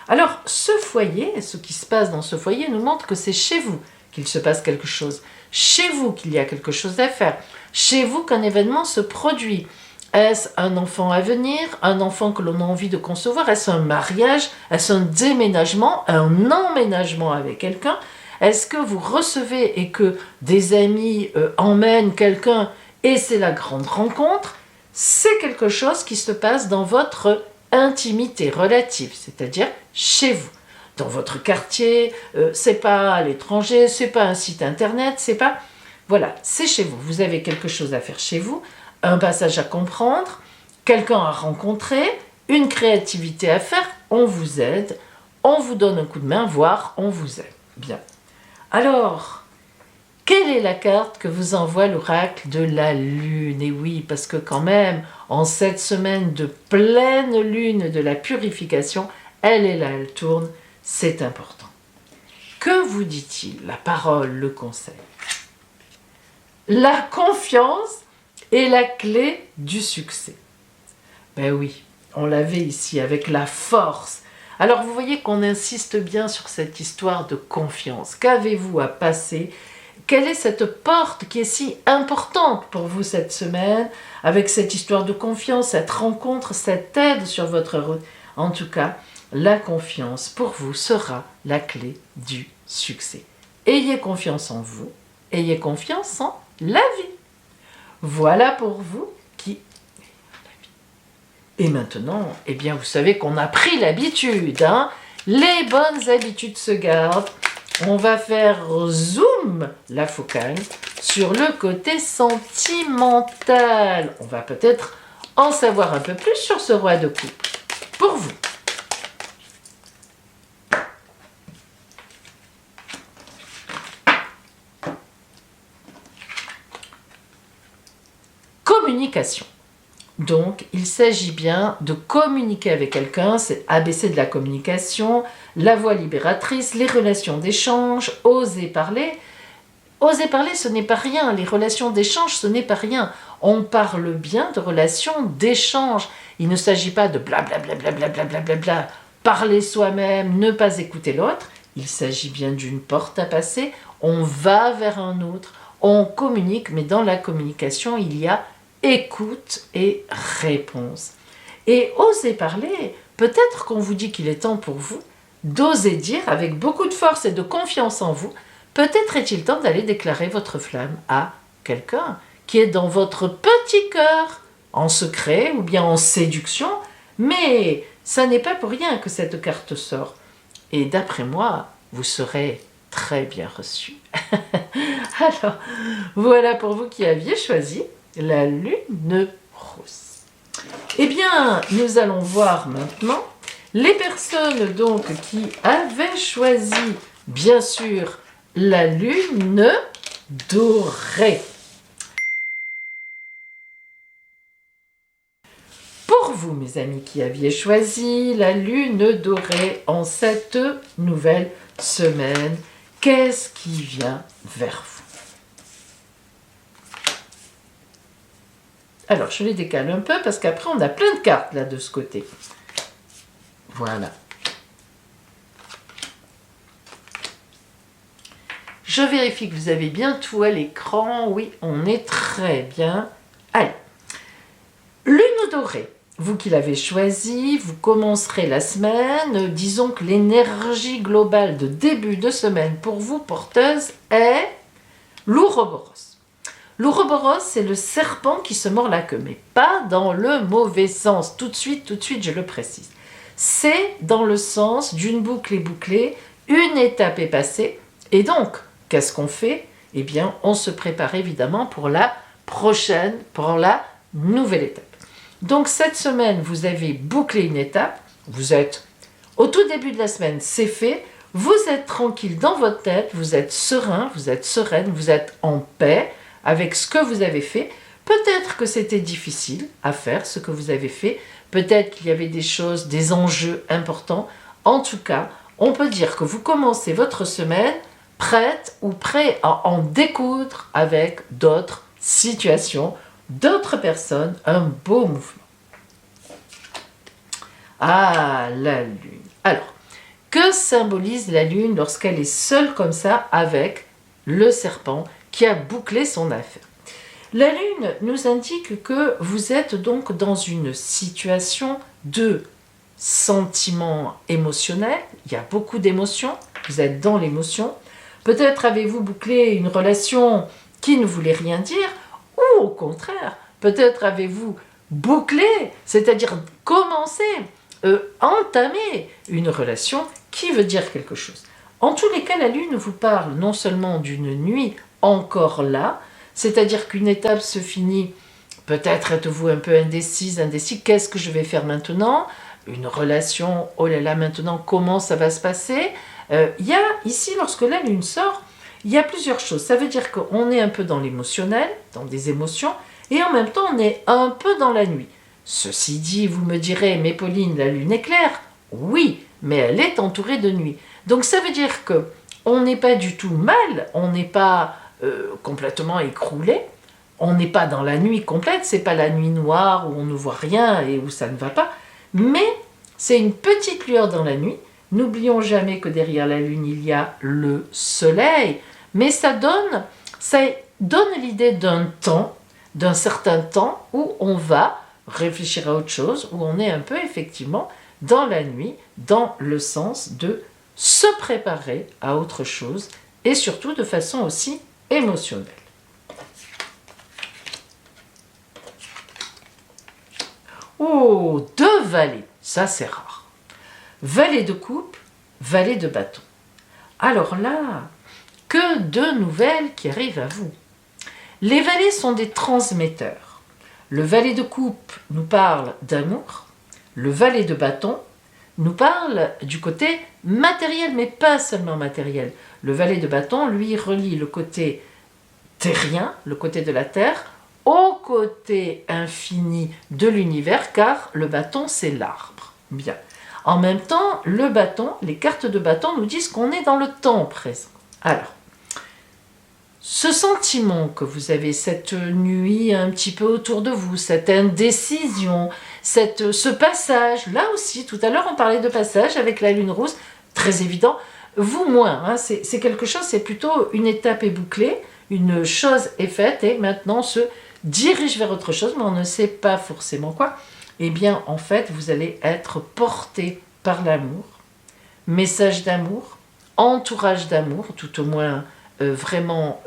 Alors, ce foyer, ce qui se passe dans ce foyer nous montre que c'est chez vous qu'il se passe quelque chose. Chez vous qu'il y a quelque chose à faire. Chez vous qu'un événement se produit. Est-ce un enfant à venir, un enfant que l'on a envie de concevoir? Est-ce un mariage? Est-ce un déménagement, un emménagement avec quelqu'un? Est-ce que vous recevez et que des amis emmènent quelqu'un et c'est la grande rencontre? C'est quelque chose qui se passe dans votre intimité relative, c'est-à-dire chez vous. Dans votre quartier, c'est pas à l'étranger, c'est pas un site internet, c'est pas... Voilà, c'est chez vous. Vous avez quelque chose à faire chez vous, un passage à comprendre, quelqu'un à rencontrer, une créativité à faire, on vous aide, on vous donne un coup de main, voire on vous aide. Bien. Alors, quelle est la carte que vous envoie l'oracle de la lune? Et oui, parce que quand même, en cette semaine de pleine lune de la purification, elle est là, elle tourne, c'est important. Que vous dit-il? La parole, le conseil. La confiance est la clé du succès. Ben oui, on l'avait ici avec la force. Alors vous voyez qu'on insiste bien sur cette histoire de confiance. Qu'avez-vous à passer? Quelle est cette porte qui est si importante pour vous cette semaine, avec cette histoire de confiance, cette rencontre, cette aide sur votre route? En tout cas, la confiance pour vous sera la clé du succès. Ayez confiance en vous, ayez confiance en la vie. Voilà pour vous qui... Et maintenant, eh bien, vous savez qu'on a pris l'habitude, hein? Les bonnes habitudes se gardent. On va faire zoom la focale sur le côté sentimental. On va peut-être en savoir un peu plus sur ce roi de coupe. Pour vous. Communication. Donc, il s'agit bien de communiquer avec quelqu'un, c'est ABC de la communication, la voix libératrice, les relations d'échange, oser parler. Oser parler, ce n'est pas rien, les relations d'échange, ce n'est pas rien. On parle bien de relations d'échange. Il ne s'agit pas de blablabla, parler soi-même, ne pas écouter l'autre. Il s'agit bien d'une porte à passer, on va vers un autre, on communique, mais dans la communication, il y a écoute et réponse. Et oser parler, peut-être qu'on vous dit qu'il est temps pour vous d'oser dire avec beaucoup de force et de confiance en vous, peut-être est-il temps d'aller déclarer votre flamme à quelqu'un qui est dans votre petit cœur, en secret ou bien en séduction, mais ça n'est pas pour rien que cette carte sort. Et d'après moi, vous serez très bien reçu. Alors, voilà pour vous qui aviez choisi la lune rousse. Eh bien, nous allons voir maintenant les personnes donc qui avaient choisi, bien sûr, la lune dorée. Pour vous, mes amis, qui aviez choisi la lune dorée en cette nouvelle semaine, qu'est-ce qui vient vers vous? Alors, je les décale un peu parce qu'après, on a plein de cartes là de ce côté. Voilà. Je vérifie que vous avez bien tout à l'écran. Oui, on est très bien. Allez. Lune dorée. Vous qui l'avez choisi, vous commencerez la semaine. Disons que l'énergie globale de début de semaine pour vous, porteuse, est l'Ouroboros. L'Ouroboros, c'est le serpent qui se mord la queue, mais pas dans le mauvais sens. Tout de suite, je le précise. C'est dans le sens d'une boucle est bouclée, une étape est passée, et donc, qu'est-ce qu'on fait? Eh bien, on se prépare évidemment pour la prochaine, pour la nouvelle étape. Donc, cette semaine, vous avez bouclé une étape, vous êtes au tout début de la semaine, c'est fait, vous êtes tranquille dans votre tête, vous êtes serein, vous êtes sereine, vous êtes en paix, avec ce que vous avez fait. Peut-être que c'était difficile à faire, ce que vous avez fait. Peut-être qu'il y avait des choses, des enjeux importants. En tout cas, on peut dire que vous commencez votre semaine prête ou prêt à en découdre avec d'autres situations, d'autres personnes, un beau mouvement. Ah, la lune. Alors, que symbolise la lune lorsqu'elle est seule comme ça avec le serpent qui a bouclé son affaire? La lune nous indique que vous êtes donc dans une situation de sentiment émotionnel. Il y a beaucoup d'émotions, vous êtes dans l'émotion. Peut-être avez-vous bouclé une relation qui ne voulait rien dire, ou au contraire, peut-être avez-vous bouclé, c'est-à-dire commencé, entamer une relation qui veut dire quelque chose. En tous les cas, la lune vous parle non seulement d'une nuit encore là, c'est-à-dire qu'une étape se finit, peut-être êtes-vous un peu indécis, qu'est-ce que je vais faire maintenant? Une relation, oh là là, maintenant, comment ça va se passer? Il y a ici, lorsque la lune sort, il y a plusieurs choses. Ça veut dire qu'on est un peu dans l'émotionnel, dans des émotions, et en même temps, on est un peu dans la nuit. Ceci dit, vous me direz, mais Pauline, la lune est claire? Oui, mais elle est entourée de nuit. Donc ça veut dire que on n'est pas du tout mal, on n'est pas complètement écroulé, on n'est pas dans la nuit complète, c'est pas la nuit noire où on ne voit rien et où ça ne va pas, mais c'est une petite lueur dans la nuit. N'oublions jamais que derrière la lune, il y a le soleil, mais ça donne l'idée d'un temps, d'un certain temps où on va réfléchir à autre chose, où on est un peu effectivement dans la nuit, dans le sens de se préparer à autre chose, et surtout de façon aussi émotionnelle. Oh, deux valets, ça c'est rare. Valet de coupe, valet de bâton. Alors là, que de nouvelles qui arrivent à vous. Les valets sont des transmetteurs. Le valet de coupe nous parle d'amour. Le valet de bâton nous parle du côté matériel, mais pas seulement matériel. Le valet de bâton, lui, relie le côté terrien, le côté de la terre, au côté infini de l'univers, car le bâton, c'est l'arbre. Bien. En même temps, le bâton, les cartes de bâton nous disent qu'on est dans le temps présent. Alors, ce sentiment que vous avez, cette nuit un petit peu autour de vous, cette indécision, ce passage, là aussi, tout à l'heure on parlait de passage avec la lune rose, très évident, vous moins, hein, c'est quelque chose, c'est plutôt une étape est bouclée, une chose est faite et maintenant on se dirige vers autre chose, mais on ne sait pas forcément quoi. Eh bien, en fait, vous allez être porté par l'amour, message d'amour, entourage d'amour, tout au moins vraiment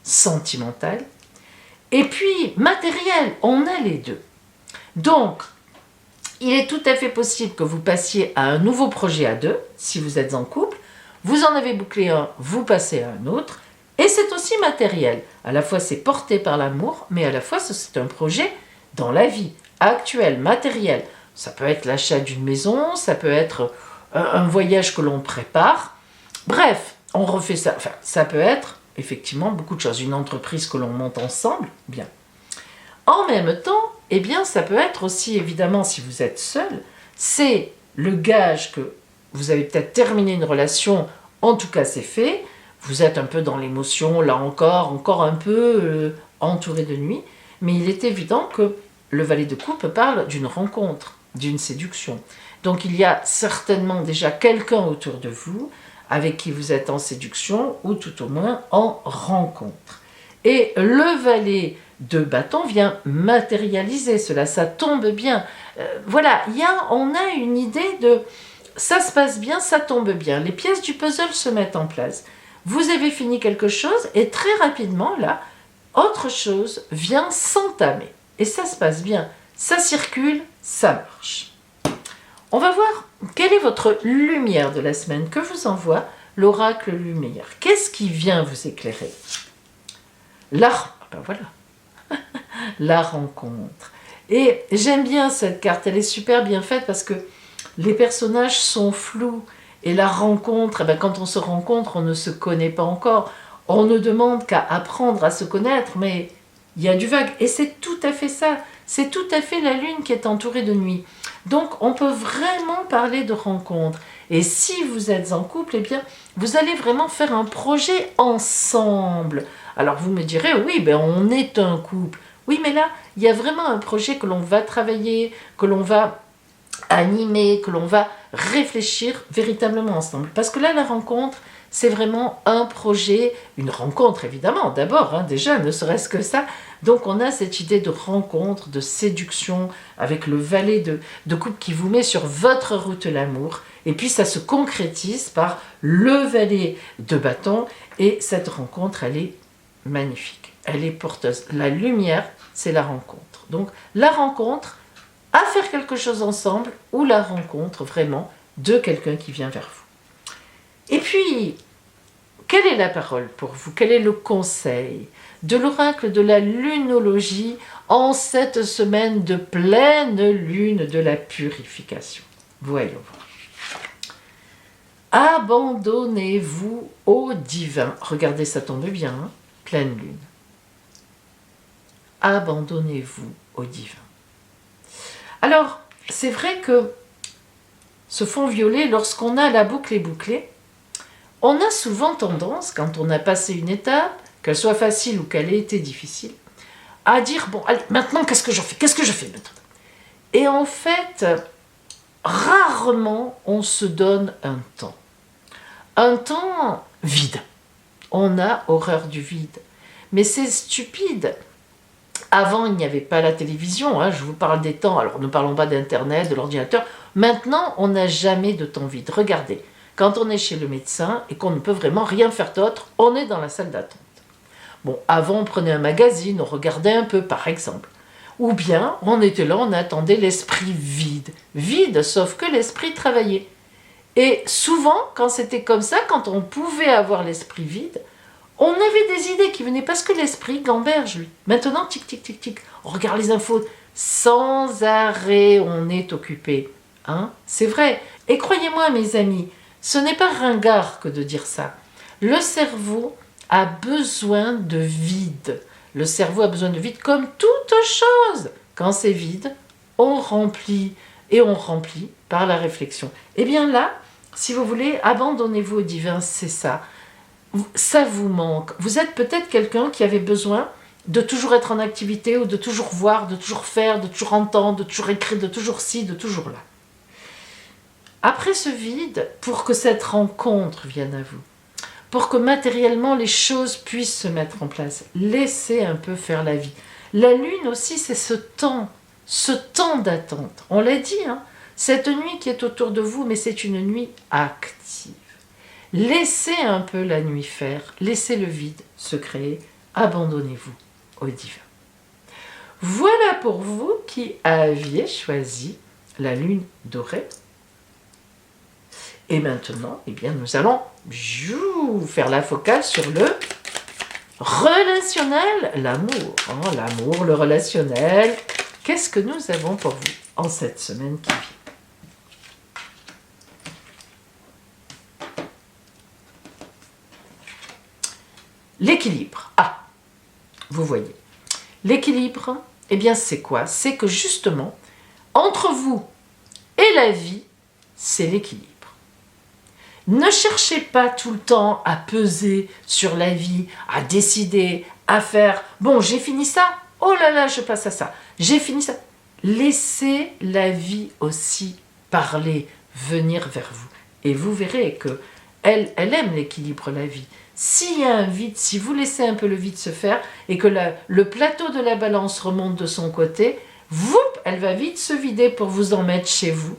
sentimental, et puis matériel, on a les deux. Donc, il est tout à fait possible que vous passiez à un nouveau projet à deux, si vous êtes en couple, vous en avez bouclé un, vous passez à un autre, et c'est aussi matériel. À la fois, c'est porté par l'amour, mais à la fois, c'est un projet dans la vie actuelle, matériel. Ça peut être l'achat d'une maison, ça peut être un voyage que l'on prépare. Bref, on refait ça. Enfin, ça peut être effectivement beaucoup de choses. Une entreprise que l'on monte ensemble, bien. En même temps, eh bien, ça peut être aussi, évidemment, si vous êtes seul, c'est le gage que vous avez peut-être terminé une relation, en tout cas c'est fait, vous êtes un peu dans l'émotion, là encore un peu entouré de nuit, mais il est évident que le valet de coupe parle d'une rencontre, d'une séduction. Donc il y a certainement déjà quelqu'un autour de vous avec qui vous êtes en séduction ou tout au moins en rencontre. Et le valet de bâton vient matérialiser cela, ça tombe bien. Voilà, on a une idée de ça se passe bien, ça tombe bien. Les pièces du puzzle se mettent en place. Vous avez fini quelque chose et très rapidement, là, autre chose vient s'entamer. Et ça se passe bien, ça circule, ça marche. On va voir quelle est votre lumière de la semaine que vous envoie l'oracle lumière. Qu'est-ce qui vient vous éclairer? Ben voilà, la rencontre. Et j'aime bien cette carte, elle est super bien faite parce que les personnages sont flous. Et la rencontre, ben quand on se rencontre, on ne se connaît pas encore. On ne demande qu'à apprendre à se connaître, mais il y a du vague. Et c'est tout à fait ça. C'est tout à fait la lune qui est entourée de nuit. Donc, on peut vraiment parler de rencontre. Et si vous êtes en couple, eh bien, vous allez vraiment faire un projet ensemble. Alors vous me direz, oui, ben on est un couple. Oui, mais là, il y a vraiment un projet que l'on va travailler, que l'on va animer, que l'on va réfléchir véritablement ensemble. Parce que là, la rencontre, c'est vraiment un projet, une rencontre évidemment, d'abord, hein, déjà, ne serait-ce que ça. Donc on a cette idée de rencontre, de séduction, avec le valet de coupe qui vous met sur votre route l'amour. Et puis ça se concrétise par le valet de bâton. Et cette rencontre, elle est magnifique. Elle est porteuse. La lumière, c'est la rencontre. Donc la rencontre, à faire quelque chose ensemble, ou la rencontre vraiment de quelqu'un qui vient vers vous. Et puis, quelle est la parole pour vous? Quel est le conseil de l'oracle de la lunologie en cette semaine de pleine lune de la purification? Voyons voir. Abandonnez-vous au divin. Regardez, ça tombe bien, hein? Pleine lune. Abandonnez-vous au divin. Alors, c'est vrai que ce fond violet, lorsqu'on a la boucle bouclée, on a souvent tendance, quand on a passé une étape, qu'elle soit facile ou qu'elle ait été difficile, à dire, bon, allez, maintenant, qu'est-ce que je fais? Qu'est-ce que je fais maintenant? Et en fait, rarement, on se donne un temps. Un temps vide. On a horreur du vide. Mais c'est stupide. Avant, il n'y avait pas la télévision, hein, je vous parle des temps, alors ne parlons pas d'Internet, de l'ordinateur. Maintenant, on n'a jamais de temps vide. Regardez, quand on est chez le médecin et qu'on ne peut vraiment rien faire d'autre, on est dans la salle d'attente. Bon, avant, on prenait un magazine, on regardait un peu, par exemple. Ou bien, on était là, on attendait l'esprit vide. Vide, sauf que l'esprit travaillait. Et souvent, quand c'était comme ça, quand on pouvait avoir l'esprit vide, on avait des idées qui venaient parce que l'esprit gamberge, lui. Maintenant, tic, tic, tic, tic, on regarde les infos. Sans arrêt, on est occupé. Hein? C'est vrai. Et croyez-moi, mes amis, ce n'est pas ringard que de dire ça. Le cerveau a besoin de vide. Le cerveau a besoin de vide comme toute chose. Quand c'est vide, on remplit. Et on remplit par la réflexion. Et bien là, si vous voulez, abandonnez-vous au divin, c'est ça. Ça vous manque. Vous êtes peut-être quelqu'un qui avait besoin de toujours être en activité ou de toujours voir, de toujours faire, de toujours entendre, de toujours écrire, de toujours ci, de toujours là. Après ce vide, pour que cette rencontre vienne à vous, pour que matériellement les choses puissent se mettre en place, laissez un peu faire la vie. La lune aussi, c'est ce temps d'attente. On l'a dit, hein, cette nuit qui est autour de vous, mais c'est une nuit active. Laissez un peu la nuit faire, laissez le vide se créer, abandonnez-vous au divin. Voilà pour vous qui aviez choisi la lune dorée. Et maintenant, eh bien, nous allons faire la focale sur le relationnel, l'amour. Hein, l'amour, le relationnel. Qu'est-ce que nous avons pour vous en cette semaine qui vient? L'équilibre. Ah, vous voyez. L'équilibre, eh bien, c'est quoi? C'est que justement, entre vous et la vie, c'est l'équilibre. Ne cherchez pas tout le temps à peser sur la vie, à décider, à faire « Bon, j'ai fini ça, oh là là, je passe à ça, j'ai fini ça. » Laissez la vie aussi parler, venir vers vous. Et vous verrez que elle aime l'équilibre, la vie. S'il y a un vide, si vous laissez un peu le vide se faire et que le plateau de la balance remonte de son côté, elle va vite se vider pour vous en mettre chez vous.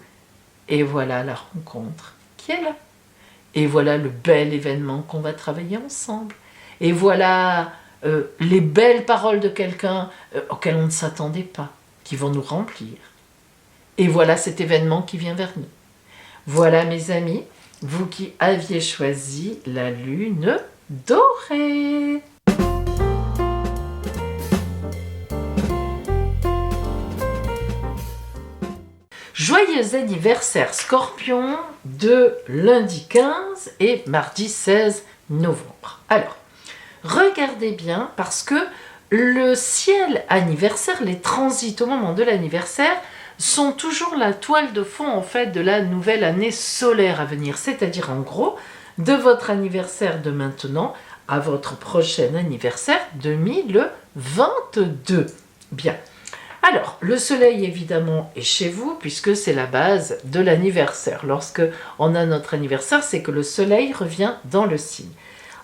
Et voilà la rencontre qui est là. Et voilà le bel événement qu'on va travailler ensemble. Et voilà les belles paroles de quelqu'un auxquelles on ne s'attendait pas, qui vont nous remplir. Et voilà cet événement qui vient vers nous. Voilà mes amis, vous qui aviez choisi la lune dorée. Joyeux anniversaire Scorpion de lundi 15 et mardi 16 novembre. Alors, regardez bien parce que le ciel anniversaire, les transits au moment de l'anniversaire, sont toujours la toile de fond en fait de la nouvelle année solaire à venir, c'est-à-dire en gros de votre anniversaire de maintenant à votre prochain anniversaire 2022. Bien. Alors, le soleil évidemment est chez vous puisque c'est la base de l'anniversaire. Lorsque on a notre anniversaire, c'est que le soleil revient dans le signe.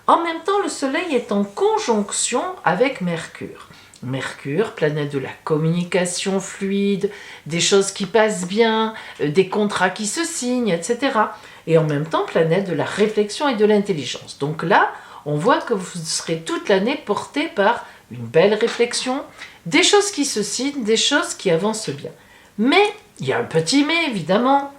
En même temps, le soleil est en conjonction avec Mercure. Mercure, planète de la communication fluide, des choses qui passent bien, des contrats qui se signent, etc. Et en même temps, planète de la réflexion et de l'intelligence. Donc là, on voit que vous serez toute l'année porté par une belle réflexion, des choses qui se signent, des choses qui avancent bien. Mais, il y a un petit mais évidemment,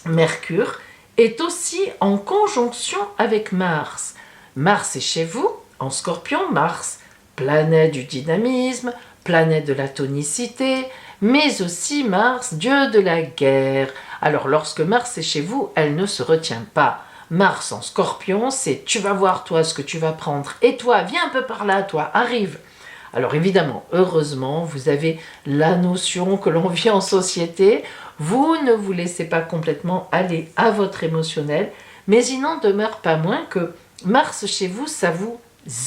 Mercure est aussi en conjonction avec Mars. Mars est chez vous, en Scorpion, Mars, planète du dynamisme, planète de la tonicité, mais aussi Mars, dieu de la guerre. Alors lorsque Mars est chez vous, elle ne se retient pas. Mars en Scorpion, c'est tu vas voir toi ce que tu vas prendre, et toi viens un peu par là, toi arrive. Alors évidemment, heureusement, vous avez la notion que l'on vit en société, vous ne vous laissez pas complètement aller à votre émotionnel, mais il n'en demeure pas moins que Mars chez vous, ça vous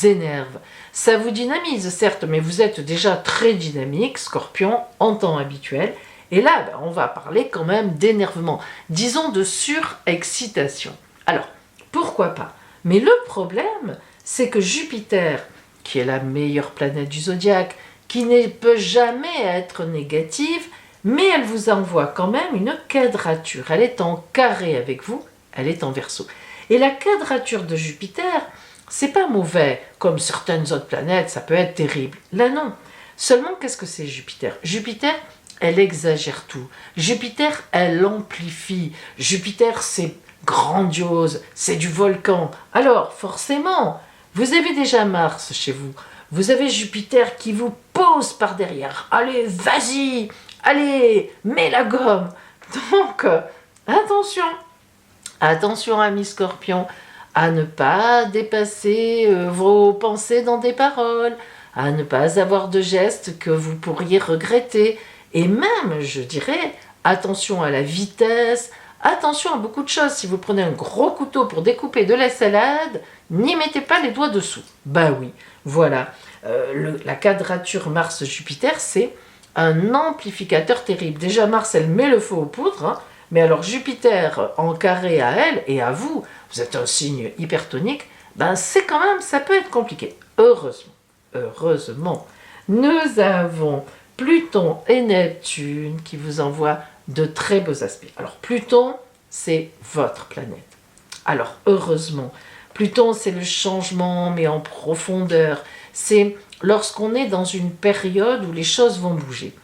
énerve, ça vous dynamise certes, mais vous êtes déjà très dynamique, Scorpion, en temps habituel, et là, on va parler quand même d'énervement, disons de surexcitation. Alors, pourquoi pas? Mais le problème, c'est que Jupiter, qui est la meilleure planète du zodiaque, qui ne peut jamais être négative, mais elle vous envoie quand même une quadrature. Elle est en carré avec vous, elle est en Verseau. Et la quadrature de Jupiter, c'est pas mauvais, comme certaines autres planètes, ça peut être terrible. Là non. Seulement, qu'est-ce que c'est Jupiter? Jupiter, elle exagère tout. Jupiter, elle amplifie. Jupiter, c'est grandiose, c'est du volcan. Alors, forcément, vous avez déjà Mars chez vous. Vous avez Jupiter qui vous pose par derrière. Allez, vas-y, allez, mets la gomme. Donc, attention. Attention, amis Scorpions, à ne pas dépasser vos pensées dans des paroles, à ne pas avoir de gestes que vous pourriez regretter. Et même, je dirais, attention à la vitesse, attention à beaucoup de choses. Si vous prenez un gros couteau pour découper de la salade, n'y mettez pas les doigts dessous. Bah oui, voilà. La quadrature Mars-Jupiter, c'est un amplificateur terrible. Déjà, Mars, elle met le feu aux poudres, hein, mais alors Jupiter en carré à elle et à vous, vous êtes un signe hypertonique, ben c'est quand même, ça peut être compliqué. Heureusement, nous avons Pluton et Neptune qui vous envoient de très beaux aspects. Alors Pluton, c'est votre planète. Alors heureusement, Pluton, c'est le changement, mais en profondeur. C'est lorsqu'on est dans une période où les choses vont bouger.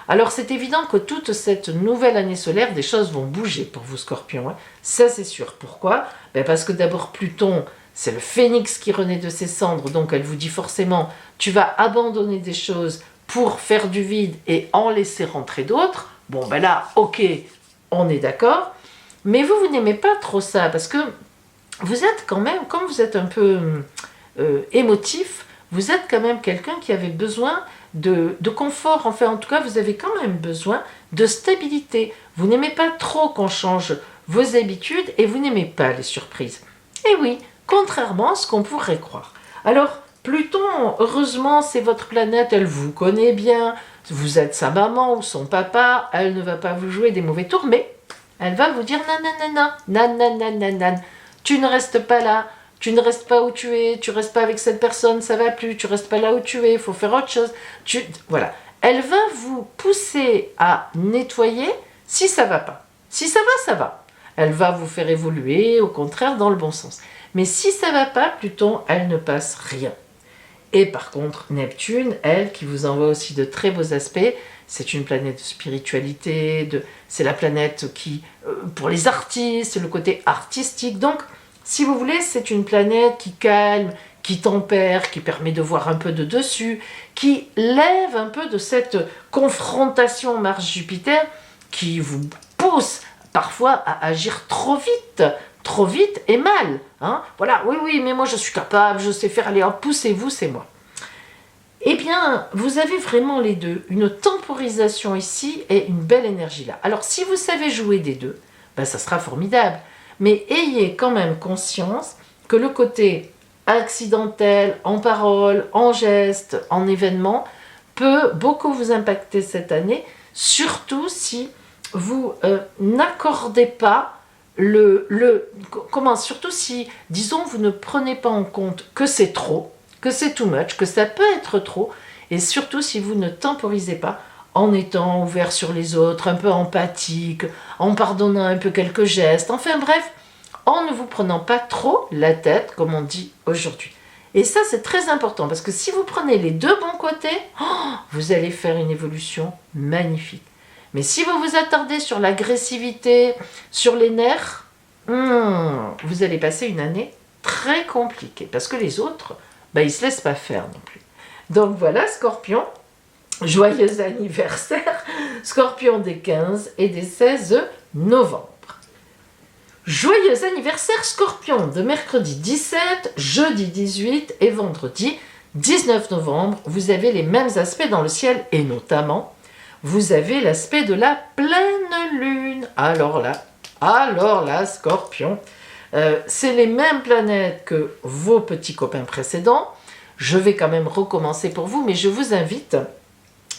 Alors c'est évident que toute cette nouvelle année solaire, des choses vont bouger pour vous Scorpions. Hein. Ça c'est sûr. Pourquoi? Parce que d'abord Pluton, c'est le phénix qui renaît de ses cendres, donc elle vous dit forcément, tu vas abandonner des choses pour faire du vide et en laisser rentrer d'autres. Bon ben là, ok, on est d'accord. Mais vous n'aimez pas trop ça, parce que vous êtes quand même, comme vous êtes un peu émotif, vous êtes quand même quelqu'un qui avait besoin de confort, enfin en tout cas vous avez quand même besoin de stabilité. Vous n'aimez pas trop qu'on change vos habitudes et vous n'aimez pas les surprises. Et oui, contrairement à ce qu'on pourrait croire. Alors Pluton, heureusement c'est votre planète, elle vous connaît bien, vous êtes sa maman ou son papa, elle ne va pas vous jouer des mauvais tours, mais elle va vous dire nanana, tu ne restes pas là. Tu ne restes pas où tu es, tu restes pas avec cette personne, ça va plus, tu restes pas là où tu es, il faut faire autre chose. Voilà. Elle va vous pousser à nettoyer si ça va pas. Si ça va, ça va. Elle va vous faire évoluer, au contraire, dans le bon sens. Mais si ça va pas, Pluton, elle ne passe rien. Et par contre, Neptune, elle, qui vous envoie aussi de très beaux aspects, c'est une planète de spiritualité, c'est la planète qui, pour les artistes, le côté artistique, donc si vous voulez, c'est une planète qui calme, qui tempère, qui permet de voir un peu de dessus, qui lève un peu de cette confrontation Mars-Jupiter qui vous pousse parfois à agir trop vite et mal. Hein, voilà, oui, mais moi je suis capable, je sais faire, allez, poussez-vous, c'est moi. eh bien, vous avez vraiment les deux, une temporisation ici et une belle énergie là. Alors, si vous savez jouer des deux, ben, ça sera formidable. Mais ayez quand même conscience que le côté accidentel, en parole, en geste, en événement, peut beaucoup vous impacter cette année, surtout si vous n'accordez pas surtout si, disons, vous ne prenez pas en compte que c'est trop, que c'est too much, que ça peut être trop, et surtout si vous ne temporisez pas en étant ouvert sur les autres, un peu empathique, en pardonnant un peu quelques gestes, enfin bref, en ne vous prenant pas trop la tête, comme on dit aujourd'hui. Et ça, c'est très important, parce que si vous prenez les deux bons côtés, vous allez faire une évolution magnifique. Mais si vous vous attardez sur l'agressivité, sur les nerfs, vous allez passer une année très compliquée, parce que les autres, ils ne se laissent pas faire non plus. Donc voilà, Scorpion, joyeux anniversaire, Scorpion des 15 et des 16 novembre. Joyeux anniversaire Scorpion de mercredi 17, jeudi 18 et vendredi 19 novembre. Vous avez les mêmes aspects dans le ciel et notamment, vous avez l'aspect de la pleine lune. Alors là, Scorpion, c'est les mêmes planètes que vos petits copains précédents. Je vais quand même recommencer pour vous, mais je vous invite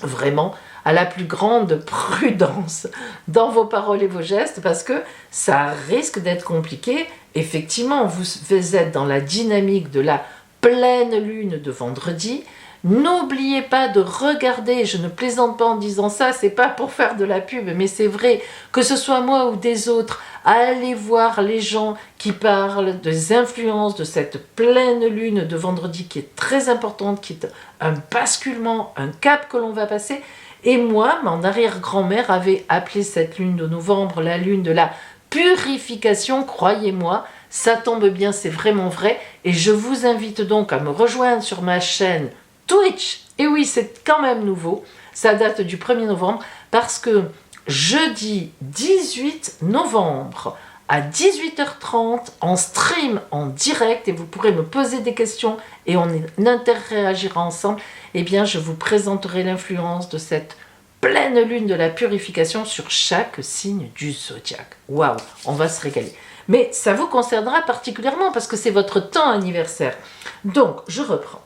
vraiment à la plus grande prudence dans vos paroles et vos gestes parce que ça risque d'être compliqué. Effectivement, vous êtes dans la dynamique de la pleine lune de vendredi. N'oubliez pas de regarder, je ne plaisante pas en disant ça, c'est pas pour faire de la pub, mais c'est vrai, que ce soit moi ou des autres, allez voir les gens qui parlent des influences de cette pleine lune de vendredi qui est très importante, qui est un basculement, un cap que l'on va passer. Et moi, mon arrière-grand-mère avait appelé cette lune de novembre la lune de la purification, croyez-moi, ça tombe bien, c'est vraiment vrai. Et je vous invite donc à me rejoindre sur ma chaîne Twitch. Et oui, c'est quand même nouveau, ça date du 1er novembre, parce que jeudi 18 novembre, à 18h30, en stream, en direct, et vous pourrez me poser des questions et on interréagira ensemble, eh bien je vous présenterai l'influence de cette pleine lune de la purification sur chaque signe du zodiaque. Waouh, on va se régaler. Mais ça vous concernera particulièrement parce que c'est votre temps anniversaire. Donc, je reprends.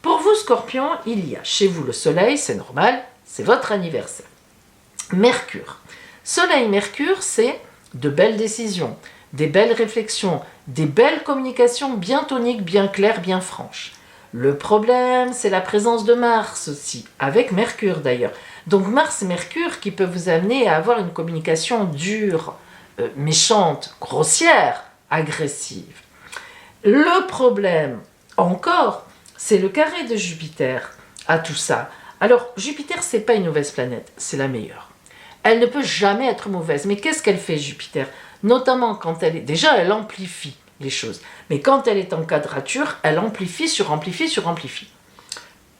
Pour vous, Scorpion, il y a chez vous le soleil, c'est normal, c'est votre anniversaire. Mercure. Soleil-Mercure, c'est de belles décisions, des belles réflexions, des belles communications bien toniques, bien claires, bien franches. Le problème, c'est la présence de Mars aussi, avec Mercure d'ailleurs. Donc Mars et Mercure qui peuvent vous amener à avoir une communication dure, méchante, grossière, agressive. Le problème, encore, c'est le carré de Jupiter à tout ça. Alors, Jupiter, c'est pas une mauvaise planète, c'est la meilleure. Elle ne peut jamais être mauvaise. Mais qu'est-ce qu'elle fait, Jupiter? Notamment quand elle est... Déjà, elle amplifie les choses. Mais quand elle est en quadrature, elle amplifie, suramplifie, suramplifie.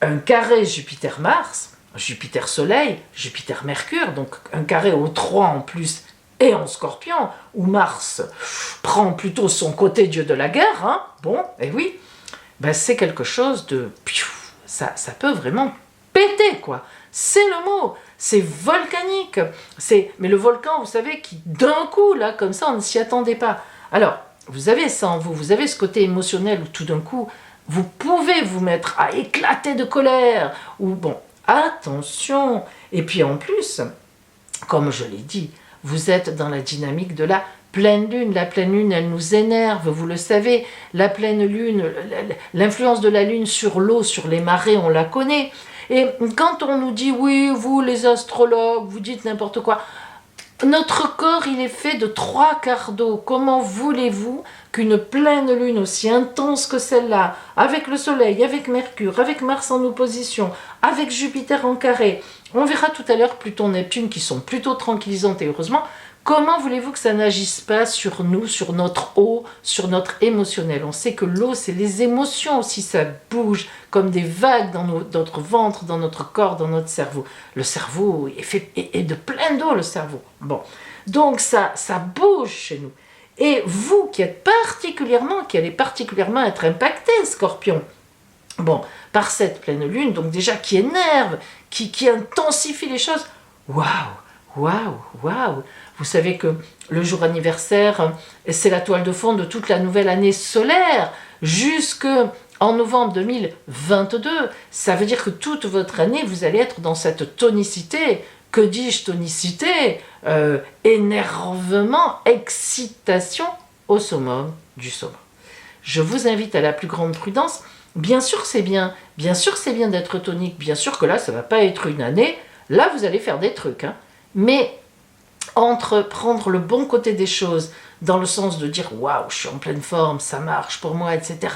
Un carré Jupiter-Mars, Jupiter-Soleil, Jupiter-Mercure, donc un carré au 3 en plus et en Scorpion, où Mars prend plutôt son côté dieu de la guerre, hein, bon, et oui, c'est quelque chose de... Ça peut vraiment péter, quoi. C'est le mot. C'est volcanique. Mais le volcan, vous savez, qui d'un coup, là, comme ça, on ne s'y attendait pas. Alors, vous avez ça en vous, vous avez ce côté émotionnel où tout d'un coup, vous pouvez vous mettre à éclater de colère. Ou bon, attention. Et puis en plus, comme je l'ai dit, vous êtes dans la dynamique de la pleine lune. La pleine lune, elle nous énerve, vous le savez. La pleine lune, l'influence de la lune sur l'eau, sur les marées, on la connaît. Et quand on nous dit, oui, vous les astrologues, vous dites n'importe quoi, notre corps, il est fait de 3/4 d'eau. Comment voulez-vous qu'une pleine lune aussi intense que celle-là, avec le soleil, avec Mercure, avec Mars en opposition, avec Jupiter en carré, on verra tout à l'heure Pluton, Neptune qui sont plutôt tranquillisantes et heureusement, comment voulez-vous que ça n'agisse pas sur nous, sur notre eau, sur notre émotionnel? On sait que l'eau, c'est les émotions aussi, ça bouge comme des vagues dans notre ventre, dans notre corps, dans notre cerveau. Le cerveau est de plein d'eau, le cerveau. Bon, donc ça bouge chez nous. Et vous qui allez particulièrement être impacté, Scorpion, Bon, par cette pleine lune, donc déjà qui énerve, qui intensifie les choses. Waouh, waouh, waouh. Vous savez que le jour anniversaire, c'est la toile de fond de toute la nouvelle année solaire, jusque en novembre 2022. Ça veut dire que toute votre année, vous allez être dans cette tonicité. Que dis-je tonicité? Énervement, excitation au summum du summum. Je vous invite à la plus grande prudence. Bien sûr c'est bien d'être tonique, bien sûr que là ça va pas être une année, là vous allez faire des trucs, hein. Mais entre prendre le bon côté des choses, dans le sens de dire waouh, je suis en pleine forme, ça marche pour moi, etc.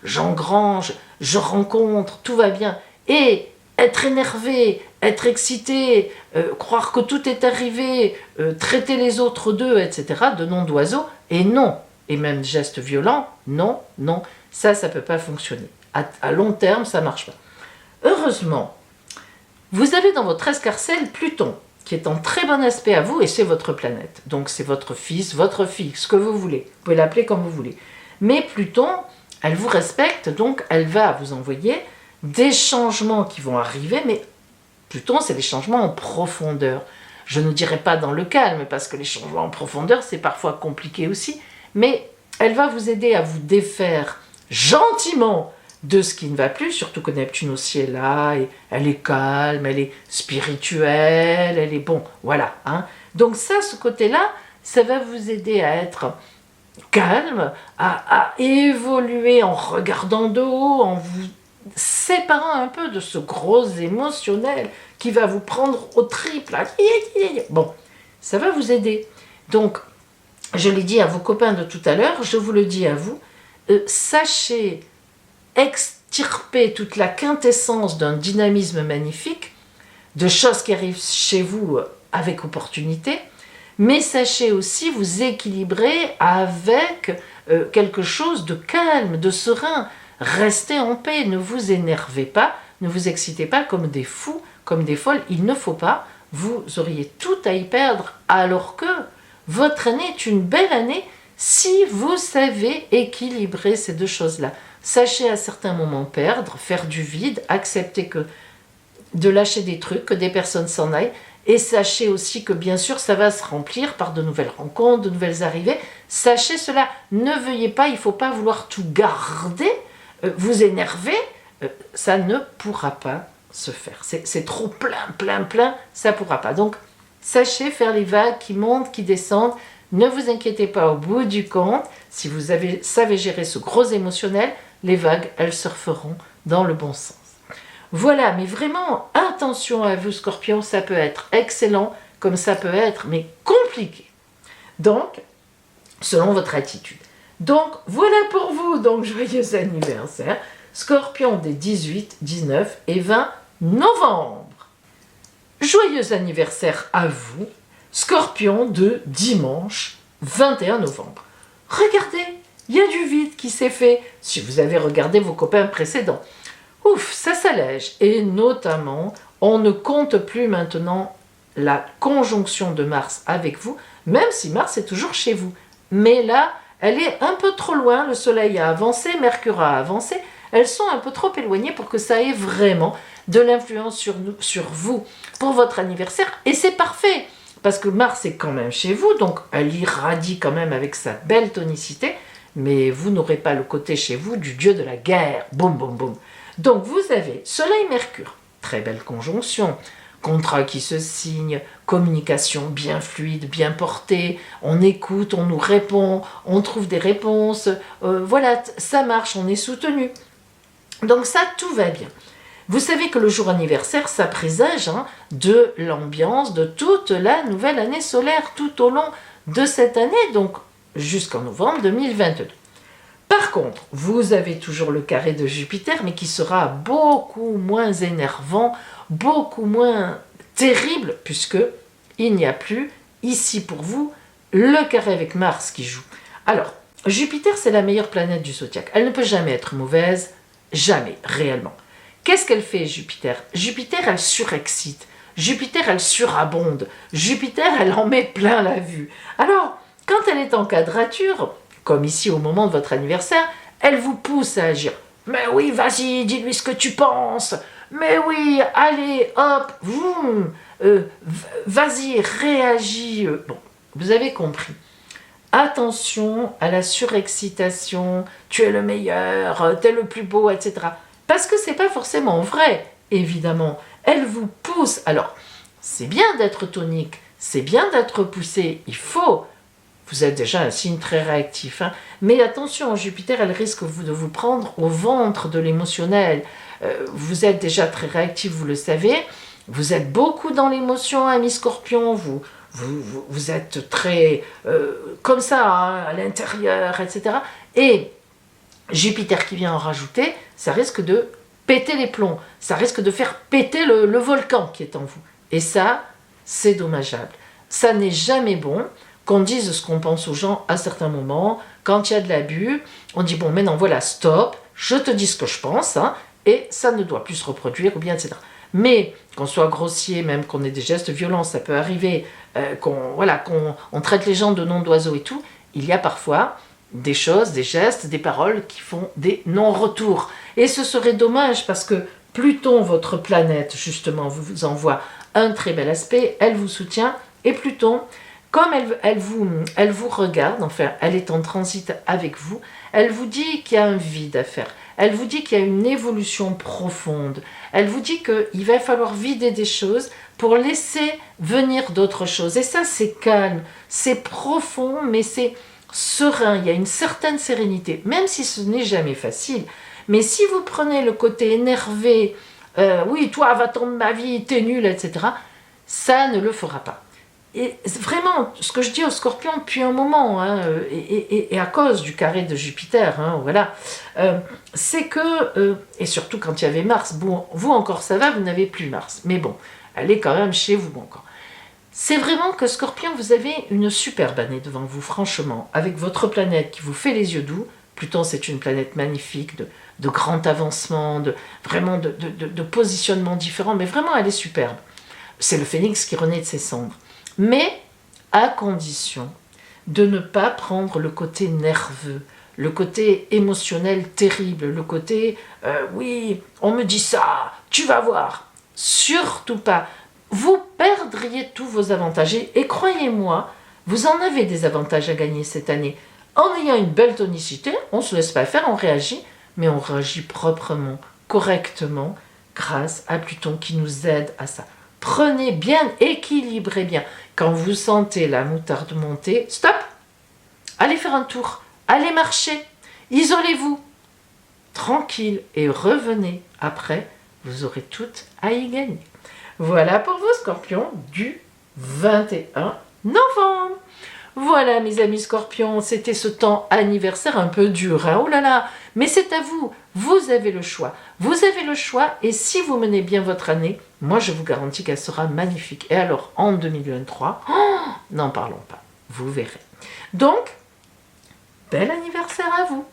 J'engrange, je rencontre, tout va bien, et être énervé, être excité, croire que tout est arrivé, traiter les autres d'eux, etc., de noms d'oiseaux, et non, et même gestes violents, non, non, ça peut pas fonctionner. À long terme, ça marche pas. Heureusement, vous avez dans votre escarcelle Pluton, qui est en très bon aspect à vous, et c'est votre planète. Donc c'est votre fils, votre fille, ce que vous voulez. Vous pouvez l'appeler comme vous voulez. Mais Pluton, elle vous respecte, donc elle va vous envoyer des changements qui vont arriver, mais Pluton, c'est des changements en profondeur. Je ne dirais pas dans le calme, parce que les changements en profondeur, c'est parfois compliqué aussi, mais elle va vous aider à vous défaire gentiment de ce qui ne va plus, surtout que Neptune aussi est là, et elle est calme, elle est spirituelle, elle est bon, voilà. Hein. Donc ça, ce côté-là, ça va vous aider à être calme, à évoluer en regardant de haut, en vous séparant un peu de ce gros émotionnel qui va vous prendre au triple. Bon, ça va vous aider. Donc, je l'ai dit à vos copains de tout à l'heure, je vous le dis à vous, sachez extirper toute la quintessence d'un dynamisme magnifique, de choses qui arrivent chez vous avec opportunité, mais sachez aussi vous équilibrer avec quelque chose de calme, de serein. Restez en paix, ne vous énervez pas, ne vous excitez pas comme des fous, comme des folles, il ne faut pas, vous auriez tout à y perdre, alors que votre année est une belle année si vous savez équilibrer ces deux choses-là. Sachez à certains moments perdre, faire du vide, accepter de lâcher des trucs, que des personnes s'en aillent, et sachez aussi que bien sûr ça va se remplir par de nouvelles rencontres, de nouvelles arrivées. Sachez cela, ne veuillez pas, il ne faut pas vouloir tout garder, vous énerver, ça ne pourra pas se faire. C'est trop plein, ça ne pourra pas. Donc sachez faire les vagues qui montent, qui descendent. Ne vous inquiétez pas, au bout du compte, si vous savez gérer ce gros émotionnel, les vagues, elles surferont dans le bon sens. Voilà, mais vraiment, attention à vous, Scorpion, ça peut être excellent, comme ça peut être, mais compliqué. Donc, selon votre attitude. Donc, voilà pour vous, donc joyeux anniversaire, Scorpion des 18, 19 et 20 novembre. Joyeux anniversaire à vous, Scorpion de dimanche 21 novembre. Regardez, il y a du vide qui s'est fait, si vous avez regardé vos copains précédents. Ouf, ça s'allège. Et notamment, on ne compte plus maintenant la conjonction de Mars avec vous, même si Mars est toujours chez vous. Mais là, elle est un peu trop loin, le Soleil a avancé, Mercure a avancé, elles sont un peu trop éloignées pour que ça ait vraiment de l'influence sur vous pour votre anniversaire. Et c'est parfait, parce que Mars est quand même chez vous, donc elle irradie quand même avec sa belle tonicité, mais vous n'aurez pas le côté chez vous du dieu de la guerre. Boum, boum, boum. Donc vous avez Soleil-Mercure, très belle conjonction, contrat qui se signe, communication bien fluide, bien portée, on écoute, on nous répond, on trouve des réponses, voilà, ça marche, on est soutenu. Donc ça, tout va bien. Vous savez que le jour anniversaire, ça présage de l'ambiance de toute la nouvelle année solaire tout au long de cette année, donc jusqu'en novembre 2022. Par contre, vous avez toujours le carré de Jupiter, mais qui sera beaucoup moins énervant, beaucoup moins terrible, puisque il n'y a plus, ici pour vous, le carré avec Mars qui joue. Alors, Jupiter, c'est la meilleure planète du zodiaque. Elle ne peut jamais être mauvaise, jamais, réellement. Qu'est-ce qu'elle fait, Jupiter? Jupiter, elle surexcite. Jupiter, elle surabonde. Jupiter, elle en met plein la vue. Alors, quand elle est en quadrature, comme ici au moment de votre anniversaire, elle vous pousse à agir. Mais oui, vas-y, dis-lui ce que tu penses. Mais oui, allez, hop, vas-y, réagis. Bon, vous avez compris. Attention à la surexcitation, tu es le meilleur, tu es le plus beau, etc. Parce que c'est pas forcément vrai, évidemment. Elle vous pousse. Alors, c'est bien d'être tonique, c'est bien d'être poussé, il faut. Vous êtes déjà un signe très réactif, hein. Mais attention, Jupiter, elle risque de vous prendre au ventre de l'émotionnel. Vous êtes déjà très réactif, vous le savez. Vous êtes beaucoup dans l'émotion, ami Scorpion. Vous êtes très comme ça, hein, à l'intérieur, etc. Et Jupiter qui vient en rajouter, ça risque de péter les plombs. Ça risque de faire péter le volcan qui est en vous. Et ça, c'est dommageable. Ça n'est jamais bon qu'on dise ce qu'on pense aux gens à certains moments. Quand il y a de l'abus, on dit, bon, maintenant voilà, stop, je te dis ce que je pense, hein, et ça ne doit plus se reproduire, ou bien, etc. Mais qu'on soit grossier, même qu'on ait des gestes violents, ça peut arriver, qu'on traite les gens de noms d'oiseaux et tout, il y a parfois des choses, des gestes, des paroles qui font des non-retours. Et ce serait dommage parce que Pluton, votre planète, justement, vous envoie un très bel aspect, elle vous soutient, et Pluton, comme elle vous regarde, enfin, elle est en transit avec vous, elle vous dit qu'il y a un vide à faire, elle vous dit qu'il y a une évolution profonde, elle vous dit qu'il va falloir vider des choses pour laisser venir d'autres choses. Et ça, c'est calme, c'est profond, mais c'est serein, il y a une certaine sérénité, même si ce n'est jamais facile. Mais si vous prenez le côté énervé, oui, toi, va-t'en de ma vie, t'es nul, etc., ça ne le fera pas. Et vraiment, ce que je dis aux Scorpions depuis un moment, hein, et à cause du carré de Jupiter, hein, voilà, c'est que, et surtout quand il y avait Mars, bon, vous encore ça va, vous n'avez plus Mars, mais bon, elle est quand même chez vous encore. C'est vraiment que Scorpion, vous avez une superbe année devant vous, franchement, avec votre planète qui vous fait les yeux doux. Pluton, c'est une planète magnifique, de grand avancement, vraiment de positionnement différent, mais vraiment, elle est superbe. C'est le phénix qui renaît de ses cendres. Mais à condition de ne pas prendre le côté nerveux, le côté émotionnel terrible, le côté oui, on me dit ça, tu vas voir. Surtout pas. Vous perdriez tous vos avantages. Et croyez-moi, vous en avez des avantages à gagner cette année. En ayant une belle tonicité, on ne se laisse pas faire, on réagit, mais on réagit proprement, correctement, grâce à Pluton qui nous aide à ça. Prenez bien, équilibrez bien. Quand vous sentez la moutarde monter, stop! Allez faire un tour, allez marcher, isolez-vous, tranquille, et revenez après, vous aurez tout à y gagner. Voilà pour vous, Scorpions, du 21 novembre. Voilà, mes amis Scorpions, c'était ce temps anniversaire un peu dur, hein, oh là là, mais c'est à vous, vous avez le choix. Vous avez le choix, et si vous menez bien votre année, moi je vous garantis qu'elle sera magnifique. Et alors, en 2023, n'en parlons pas, vous verrez. Donc, bel anniversaire à vous.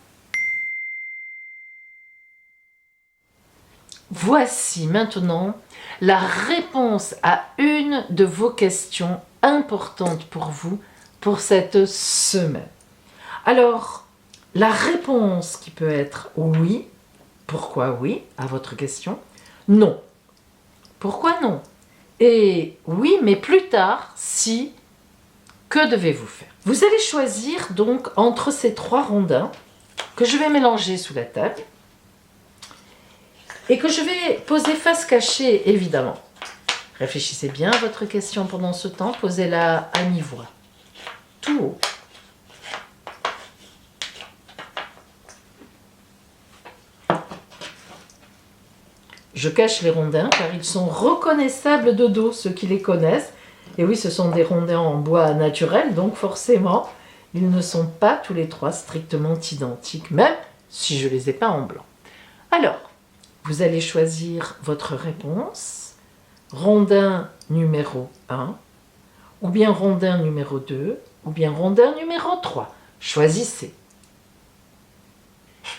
Voici maintenant la réponse à une de vos questions importantes pour vous pour cette semaine. Alors, la réponse qui peut être oui, pourquoi oui, à votre question, non, pourquoi non, et oui, mais plus tard, si, que devez-vous faire? Vous allez choisir donc entre ces trois rondins que je vais mélanger sous la table et que je vais poser face cachée, évidemment. Réfléchissez bien à votre question pendant ce temps, posez-la à mi-voix, tout haut. Je cache les rondins car ils sont reconnaissables de dos, ceux qui les connaissent. Et oui, ce sont des rondins en bois naturel, donc forcément, ils ne sont pas tous les trois strictement identiques, même si je ne les ai pas en blanc. Alors, vous allez choisir votre réponse, rondin numéro 1, ou bien rondin numéro 2, ou bien rondin numéro 3. Choisissez.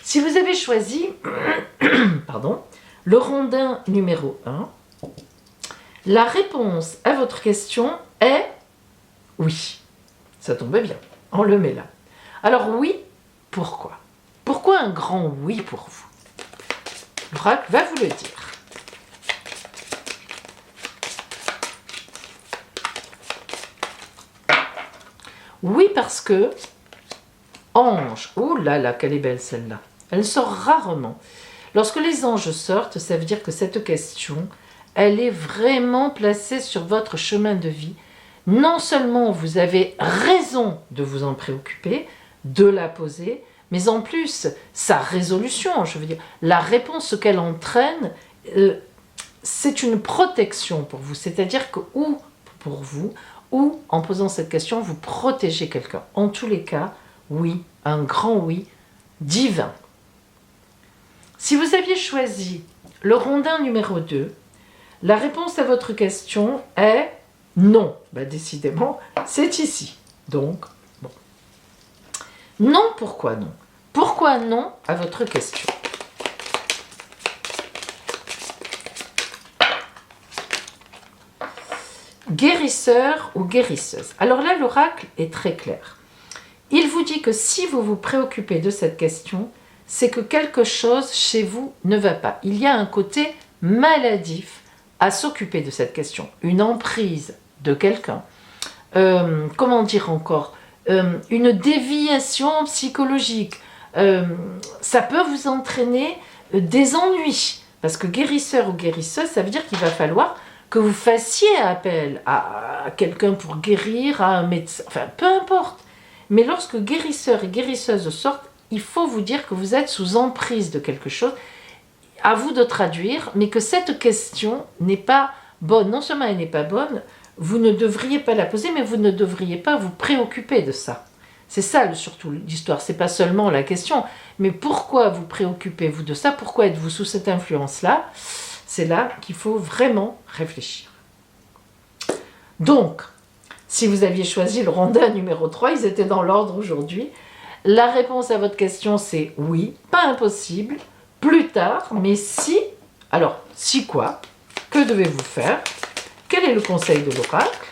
Si vous avez choisi pardon, le rondin numéro 1, la réponse à votre question est oui. Ça tombe bien, on le met là. Alors oui, pourquoi? Pourquoi un grand oui pour vous? L'oracle va vous le dire. Oui, parce que ange, oh là là, quelle est belle celle-là. Elle sort rarement. Lorsque les anges sortent, ça veut dire que cette question, elle est vraiment placée sur votre chemin de vie. Non seulement vous avez raison de vous en préoccuper, de la poser, mais en plus, sa résolution, je veux dire, la réponse qu'elle entraîne, c'est une protection pour vous. C'est-à-dire que, ou pour vous, ou en posant cette question, vous protégez quelqu'un. En tous les cas, oui, un grand oui, divin. Si vous aviez choisi le rondin numéro 2, la réponse à votre question est non. Ben, décidément, c'est ici. Donc, bon. Non, pourquoi non? Pourquoi non à votre question? Guérisseur ou guérisseuse. Alors là, l'oracle est très clair. Il vous dit que si vous vous préoccupez de cette question, c'est que quelque chose chez vous ne va pas. Il y a un côté maladif à s'occuper de cette question. Une emprise de quelqu'un. Comment dire encore? Une déviation psychologique. Ça peut vous entraîner des ennuis. Parce que guérisseur ou guérisseuse, ça veut dire qu'il va falloir que vous fassiez appel à quelqu'un pour guérir, à un médecin, enfin peu importe. Mais lorsque guérisseur et guérisseuse sortent, il faut vous dire que vous êtes sous emprise de quelque chose, à vous de traduire, mais que cette question n'est pas bonne. Non seulement elle n'est pas bonne, vous ne devriez pas la poser, mais vous ne devriez pas vous préoccuper de ça. C'est ça surtout l'histoire, c'est pas seulement la question, mais pourquoi vous préoccupez-vous de ça? Pourquoi êtes-vous sous cette influence-là? C'est là qu'il faut vraiment réfléchir. Donc, si vous aviez choisi le rondin numéro 3, ils étaient dans l'ordre aujourd'hui. La réponse à votre question, c'est oui, pas impossible, plus tard, mais si. Alors, si quoi? Que devez-vous faire? Quel est le conseil de l'oracle?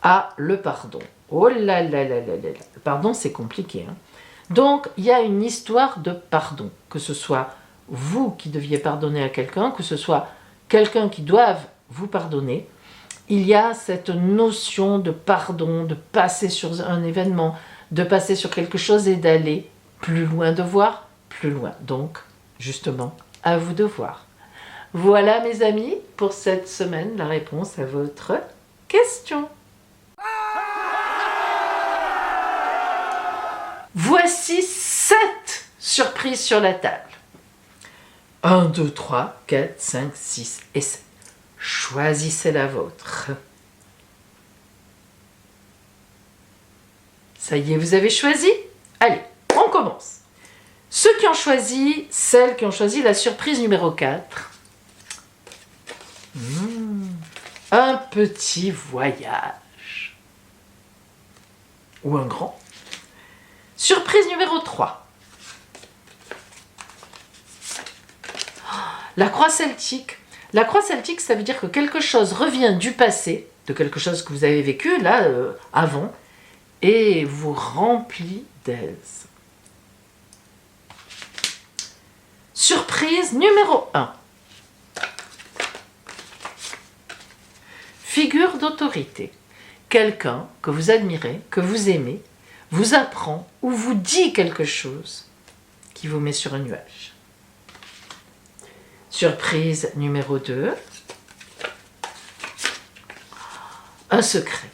Ah, le pardon. Oh là là là là là. Le pardon, c'est compliqué. Hein. Donc, il y a une histoire de pardon, que ce soit vous qui deviez pardonner à quelqu'un, que ce soit quelqu'un qui doive vous pardonner. Il y a cette notion de pardon, de passer sur un événement, de passer sur quelque chose et d'aller plus loin, de voir plus loin. Donc, justement, à vous de voir. Voilà, mes amis, pour cette semaine, la réponse à votre question. Voici 7 surprises sur la table. 1, 2, 3, 4, 5, 6 et 7. Choisissez la vôtre. Ça y est, vous avez choisi? Allez, on commence. Ceux qui ont choisi, celles qui ont choisi la surprise numéro 4. Un petit voyage. Ou un grand. Surprise numéro 3. La croix celtique. La croix celtique, ça veut dire que quelque chose revient du passé, de quelque chose que vous avez vécu là, avant, et vous remplit d'aise. Surprise numéro 1. Figure d'autorité. Quelqu'un que vous admirez, que vous aimez, vous apprend ou vous dit quelque chose qui vous met sur un nuage. Surprise numéro 2. Un secret.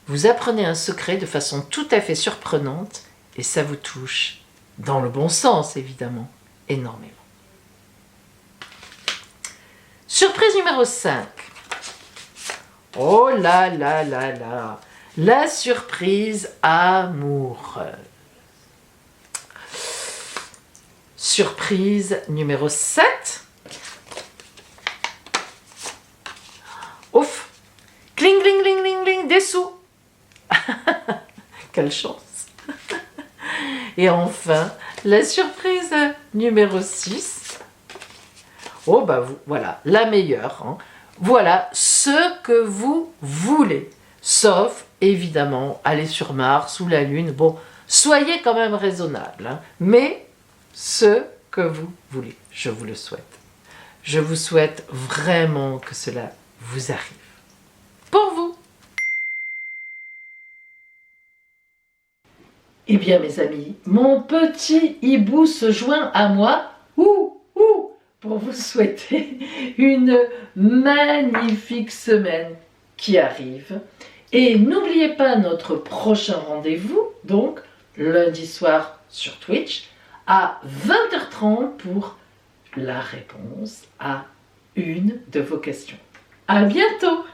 Vous apprenez un secret de façon tout à fait surprenante et ça vous touche, dans le bon sens évidemment, énormément. Surprise numéro 5. Oh là là là là. La surprise amoureuse. Surprise numéro 7. Ouf. Cling, cling, cling, cling, cling, des sous. Quelle chance. Et enfin, la surprise numéro 6. Oh bah voilà, la meilleure. Hein. Voilà ce que vous voulez. Sauf, évidemment, aller sur Mars ou la Lune. Bon, soyez quand même raisonnable. Hein. Mais ce que vous voulez. Je vous le souhaite. Je vous souhaite vraiment que cela vous arrive. Pour vous. Eh bien mes amis, mon petit hibou se joint à moi pour vous souhaiter une magnifique semaine qui arrive. Et n'oubliez pas notre prochain rendez-vous, donc lundi soir sur Twitch, à 20h30 pour la réponse à une de vos questions. À bientôt!